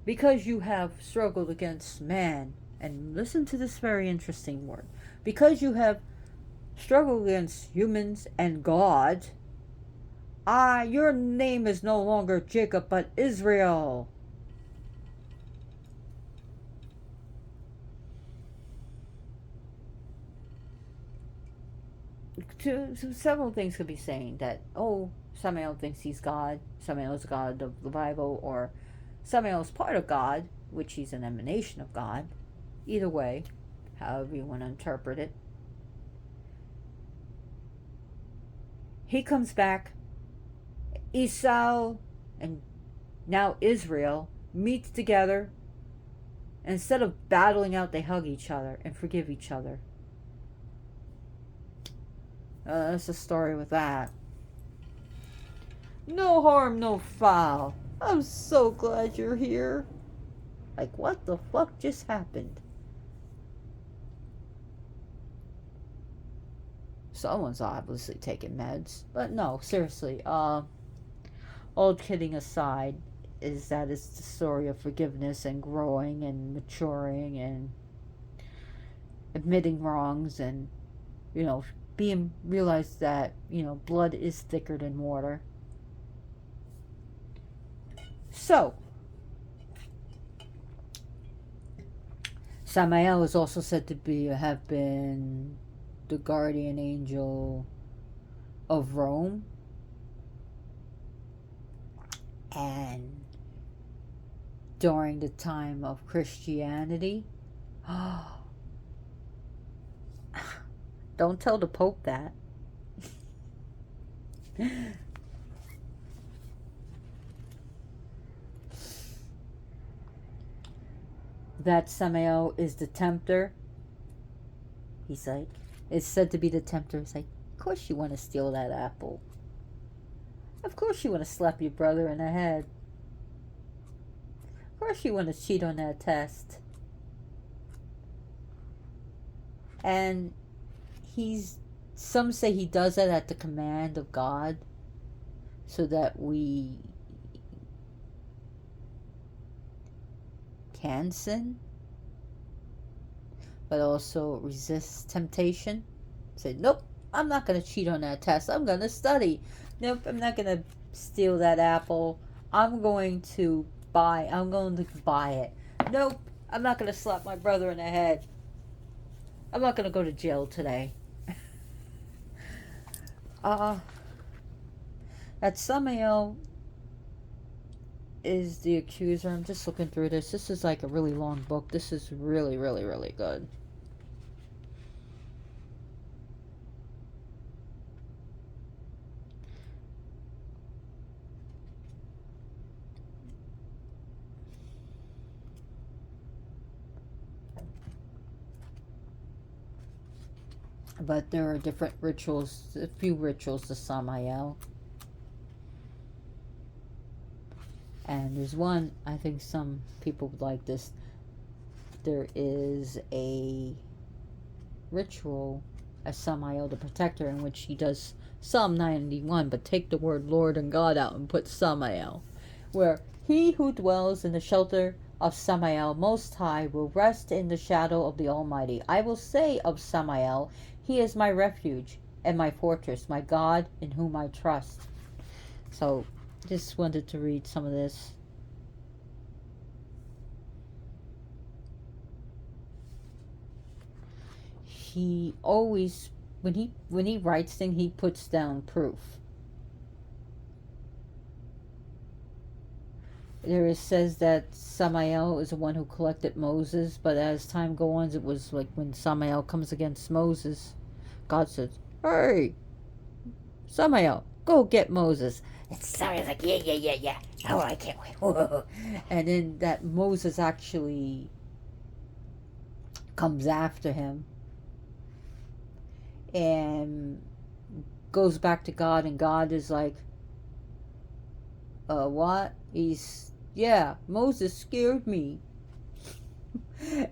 Because you have struggled against man. And listen to this very interesting word. Because you have struggled against humans and God, your name is no longer Jacob, but Israel. Several things could be saying that, Samael thinks he's God. Samael is God of the Bible, or Samael is part of God, which he's an emanation of God. Either way, however you want to interpret it. He comes back. Esau and now Israel meet together. Instead of battling out, they hug each other and forgive each other. That's the story with that. No harm, no foul. I'm so glad you're here. Like, what the fuck just happened? Someone's obviously taking meds. But no, seriously, all kidding aside, is that it's the story of forgiveness and growing and maturing and admitting wrongs and, being realized that, blood is thicker than water. So, Samael is also said to have been the guardian angel of Rome. And during the time of Christianity, don't tell the Pope that. That Samael is the tempter. He's like, it's said to be the tempter. It's like, of course you want to steal that apple. Of course you want to slap your brother in the head. Of course you want to cheat on that test. And some say he does that at the command of God, so that we can sin, but also resist temptation. Say, nope, I'm not going to cheat on that test. I'm going to study. Nope, I'm not going to steal that apple. I'm going to buy it. Nope, I'm not going to slap my brother in the head. I'm not going to go to jail today. That Samael is the accuser. I'm just looking through this. This is like a really long book. This is really, really, really good. But there are different rituals, a few rituals to Samael. And there's one, I think some people would like this. There is a ritual as Samael the protector, in which he does Psalm 91, but take the word Lord and God out and put Samael, where he who dwells in the shelter of Samael Most High will rest in the shadow of the Almighty. I will say of Samael, he is my refuge and my fortress, my God in whom I trust. So, just wanted to read some of this. He always, when he writes things, he puts down proof. There it says that Samael is the one who collected Moses, but as time goes on, it was like when Samael comes against Moses, God says, "Hey, Samael, go get Moses." And Samael's like, "Yeah. Oh, I can't wait." And then that Moses actually comes after him and goes back to God, and God is like, what? Moses scared me.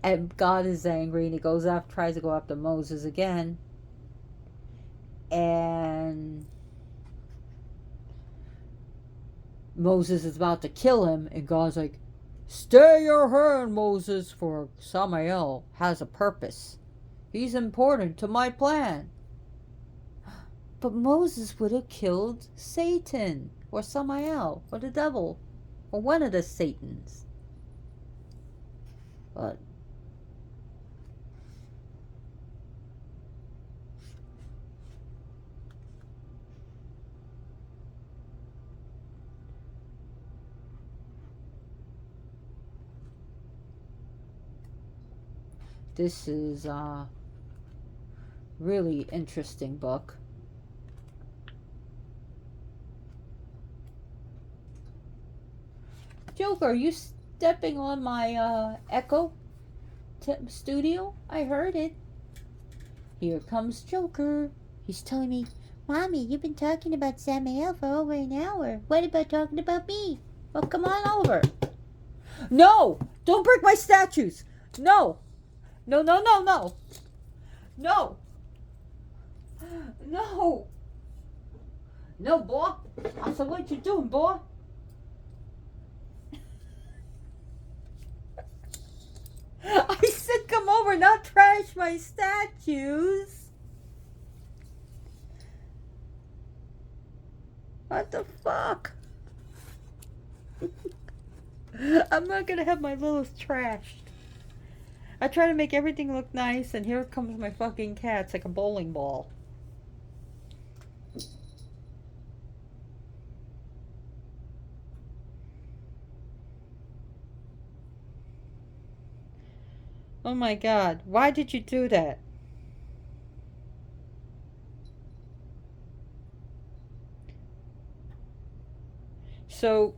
And God is angry, and he tries to go after Moses again. And Moses is about to kill him, and God's like, "Stay your hand, Moses, for Samael has a purpose. He's important to my plan." But Moses would have killed Satan, or Samael, or the devil, or one of the Satans. But this is a really interesting book. Joker, are you stepping on my Echo studio? I heard it. Here comes Joker. He's telling me, "Mommy, you've been talking about Samael for over an hour. What about talking about me? Well, come on over." No! Don't break my statues! No! No. No! No, boy! I said, "What you doing, boy?" I said, "Come over, not trash my statues." What the fuck? I'm not gonna have my little trashed. I try to make everything look nice, and here comes my fucking cat. It's like a bowling ball. Oh my God, why did you do that? So,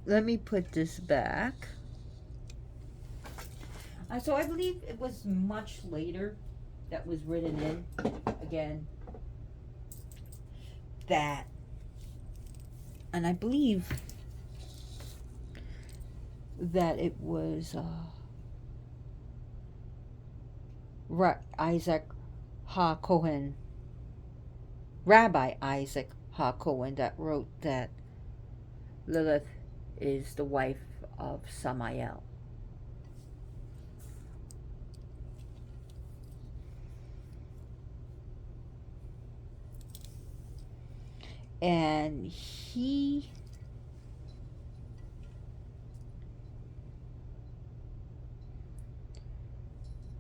let me put this back. So I believe it was much later that was written in, again, that, and I believe that it was Isaac HaKohen, Rabbi Isaac HaKohen, that wrote that Lilith is the wife of Samael. And he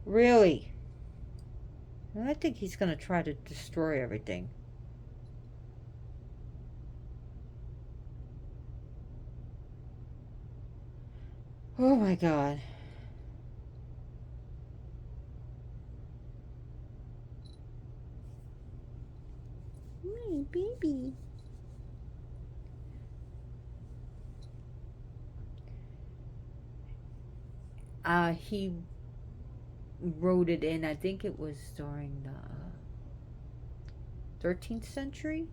really, I think he's going to try to destroy everything. Oh my God. Me, baby. He wrote it in, I think it was during the 13th century?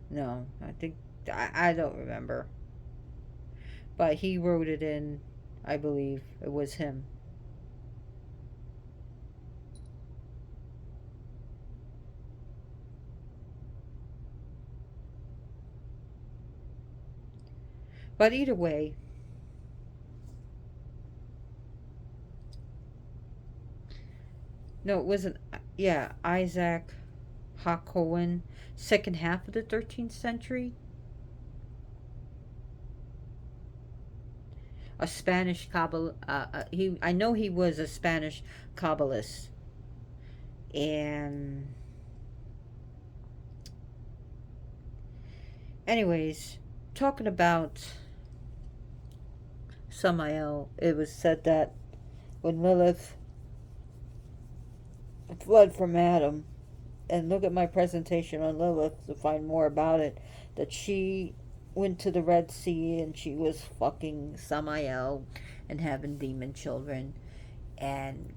No, I think, I don't remember. But he wrote it in I believe it was him. But either way, no, it wasn't. Yeah, Isaac Hacohen, second half of the 13th century. A Spanish Kabbalah. I know he was a Spanish Kabbalist, and anyways, talking about Samael, it was said that when Lilith fled from Adam, and look at my presentation on Lilith to find more about it, that she went to the Red Sea and she was fucking Samael and having demon children, and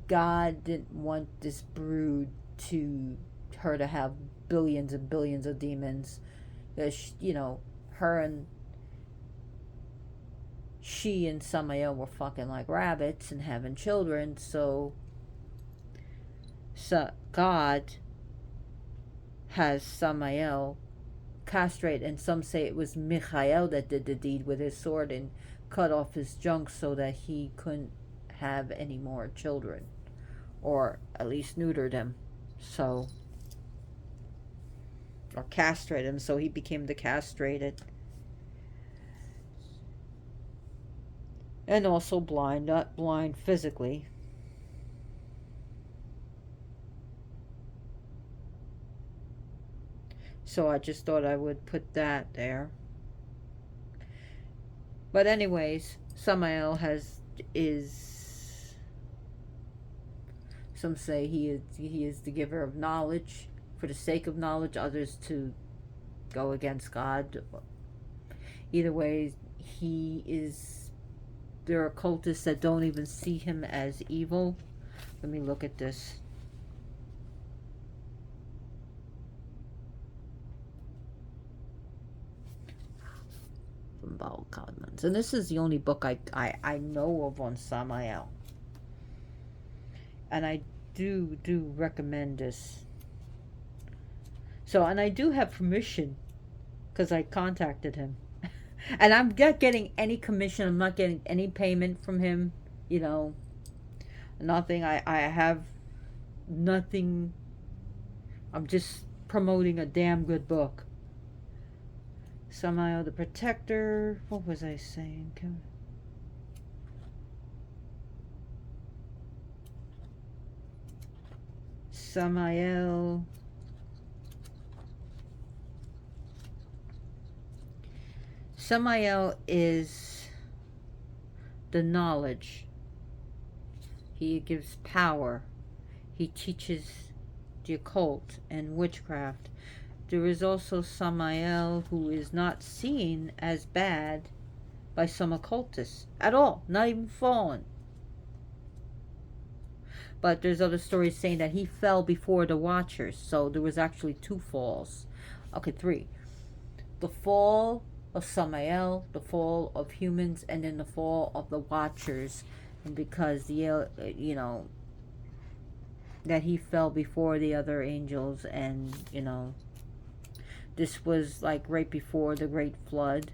God didn't want this brood to her to have billions and billions of demons. You know, her and she and Samael were fucking like rabbits and having children, so God has Samael castrate, and some say it was Michael that did the deed with his sword and cut off his junk so that he couldn't have any more children, or at least neutered him, so, or castrate him so he became the castrated. And also blind, not blind physically. So I just thought I would put that there. But anyways, Samael is, some say he is the giver of knowledge for the sake of knowledge, others to go against God. Either way, he is, there are cultists that don't even see him as evil. Let me look at this. And this is the only book I know of on Samael, and I do recommend this. So, and I do have permission because I contacted him, and I'm not getting any commission. I'm not getting any payment from him. You know, nothing. I have nothing. I'm just promoting a damn good book. Samael the Protector. What was I saying? Samael. Samael is the knowledge. He gives power. He teaches the occult and witchcraft. There is also Samael, who is not seen as bad by some occultists at all, not even fallen. But there's other stories saying that he fell before the Watchers, so there was actually 2 falls. Okay, 3. The fall of Samael, the fall of humans, and then the fall of the Watchers. And because the, you know, that he fell before the other angels, and, you know, this was like right before the Great Flood.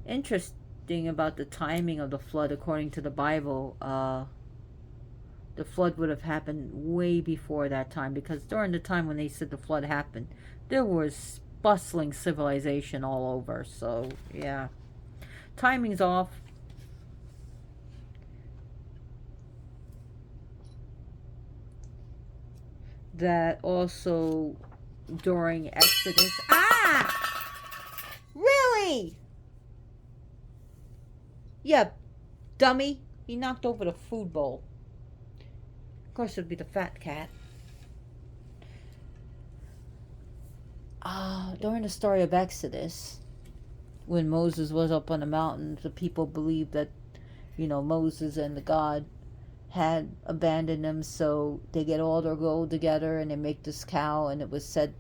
Interesting about the timing of the flood, according to the Bible, the flood would have happened way before that time, because during the time when they said the flood happened, there was bustling civilization all over. So, yeah. Timing's off. That also during Exodus. Really? Yeah, dummy. He knocked over the food bowl. Of course, it would be the fat cat. During the story of Exodus, when Moses was up on the mountain, the people believed that, you know, Moses and the God had abandoned them, so they get all their gold together and they make this cow, and it was said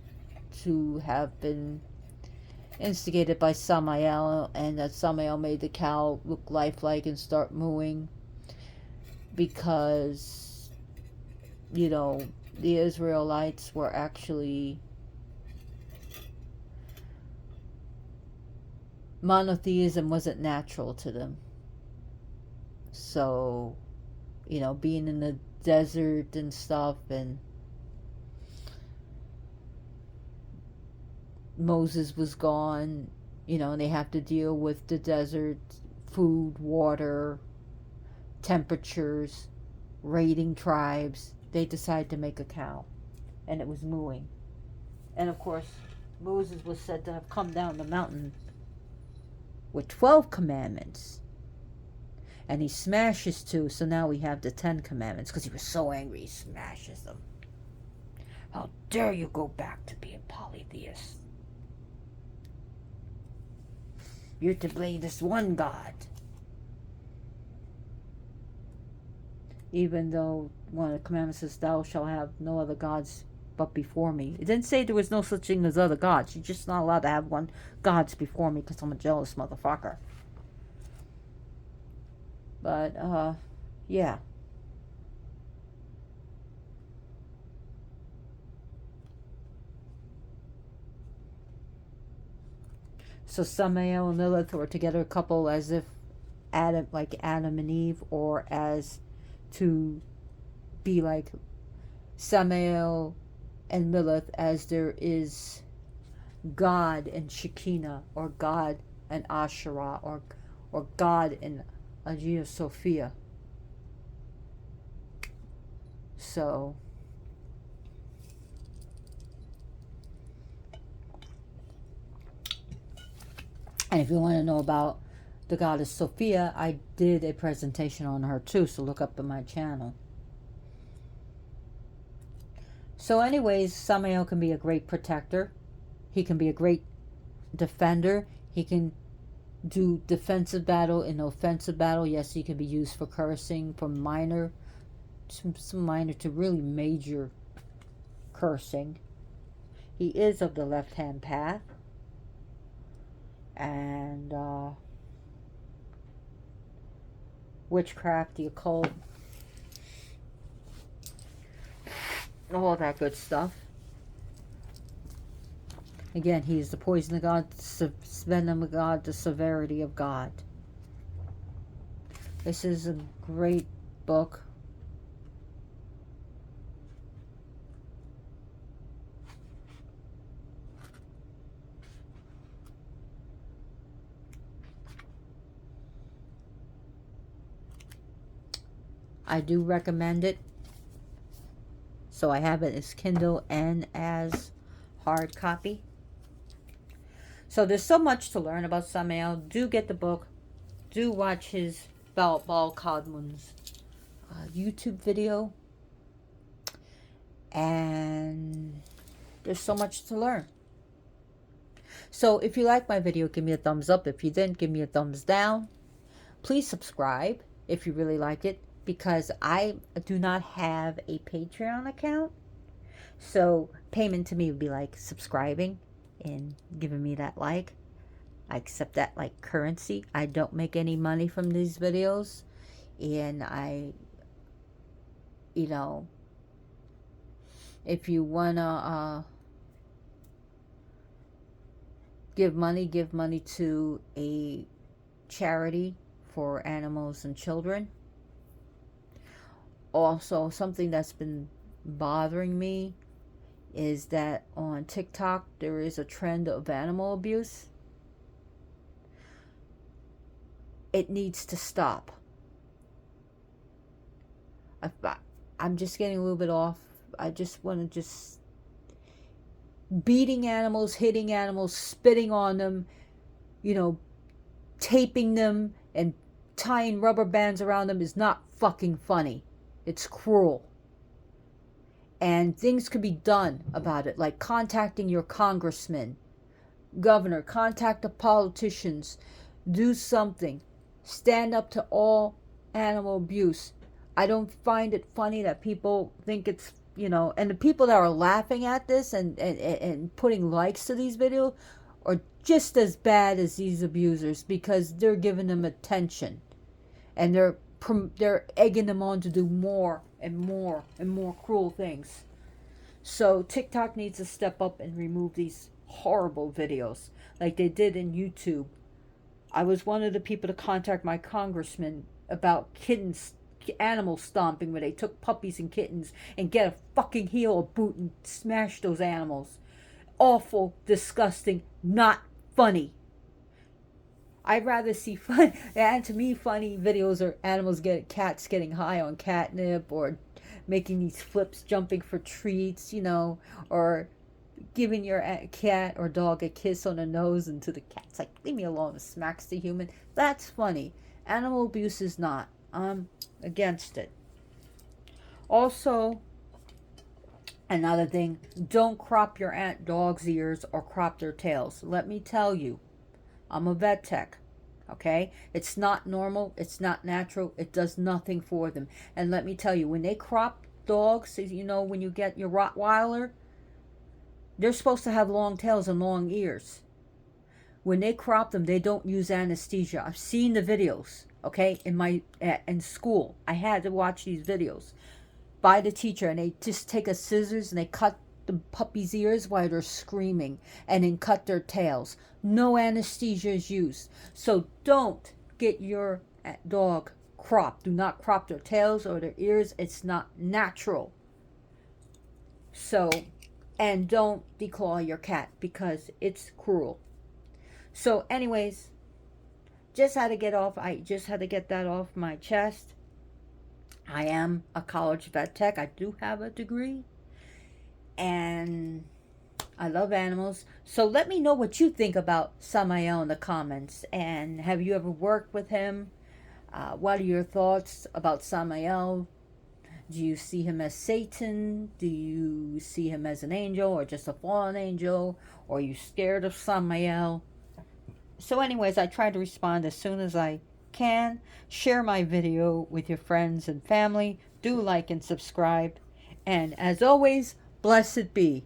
to have been instigated by Samael, and that Samael made the cow look lifelike and start mooing because, you know, the Israelites were actually monotheism wasn't natural to them. So, you know, being in the desert and stuff, and Moses was gone, you know, and they have to deal with the desert, food, water, temperatures, raiding tribes. They decided to make a cow, and it was mooing. And of course, Moses was said to have come down the mountain with 12 commandments. And he smashes 2, so now we have the 10 commandments, because he was so angry he smashes them. How dare you go back to being polytheist? You're to blame this one God. Even though one of the commandments says, thou shalt have no other gods but before me. It didn't say there was no such thing as other gods. You're just not allowed to have one gods before me because I'm a jealous motherfucker. But, yeah. So Samael and Lilith were together a couple as if Adam, like Adam and Eve, or as to be like Samael and Lilith as there is God and Shekinah, or God and Asherah, or God and Hagia Sophia. So and if you want to know about the goddess Sophia, I did a presentation on her too, so look up in my channel. So anyways, Samael can be a great protector. He can be a great defender. He can do defensive battle and offensive battle. Yes, he can be used for cursing, from minor, some minor to really major cursing. He is of the left-hand path. And witchcraft, the occult, all that good stuff. Again, he is the poison of God, the venom of God, the severity of God. This is a great book. I do recommend it. So I have it as Kindle and as hard copy. So there's so much to learn about Samael. Do get the book. Do watch his Baal Codman's YouTube video. And there's so much to learn. So if you like my video, give me a thumbs up. If you didn't, give me a thumbs down. Please subscribe if you really like it, because I do not have a Patreon account. So payment to me would be like subscribing and giving me that like. I accept that like currency. I don't make any money from these videos. And I, you know, if you want to give money to a charity for animals and children. Also, something that's been bothering me is that on TikTok there is a trend of animal abuse. It needs to stop. I'm just getting a little bit off. I just want to beating animals, hitting animals, spitting on them, you know, taping them and tying rubber bands around them is not fucking funny. It's cruel. And things could be done about it, like contacting your congressman, governor, contact the politicians, do something. Stand up to all animal abuse. I don't find it funny that people think it's, you know, and the people that are laughing at this and putting likes to these videos are just as bad as these abusers, because they're giving them attention, and they're egging them on to do more and more and more cruel things. So TikTok needs to step up and remove these horrible videos like they did in YouTube. I was one of the people to contact my congressman about kittens, animal stomping, where they took puppies and kittens and get a fucking heel or boot and smash those animals. Awful, disgusting, not funny. I'd rather see fun, and to me, funny videos are cats getting high on catnip, or making these flips, jumping for treats, or giving your cat or dog a kiss on the nose, and to the cat's like, leave me alone, and smacks the human. That's funny. Animal abuse is not. I'm against it. Also, another thing, don't crop your dog's ears or crop their tails. Let me tell you, I'm a vet tech, okay? It's not normal. It's not natural. It does nothing for them. And let me tell you, when they crop dogs, when you get your Rottweiler, they're supposed to have long tails and long ears. When they crop them, they don't use anesthesia. I've seen the videos, okay? In school, I had to watch these videos by the teacher, and they just take a scissors and they cut the puppy's ears while they're screaming, and then cut their tails. No anesthesia is used. So don't get your dog cropped. Do not crop their tails or their ears. It's not natural. So, and don't declaw your cat, because it's cruel. So anyways, I just had to get that off my chest. I am a college vet tech. I do have a degree. And I love animals. So let me know what you think about Samael in the comments. And have you ever worked with him? What are your thoughts about Samael? Do you see him as Satan? Do you see him as an angel, or just a fallen angel? Or are you scared of Samael? So anyways, I try to respond as soon as I can. Share my video with your friends and family. Do like and subscribe. And as always, blessed be.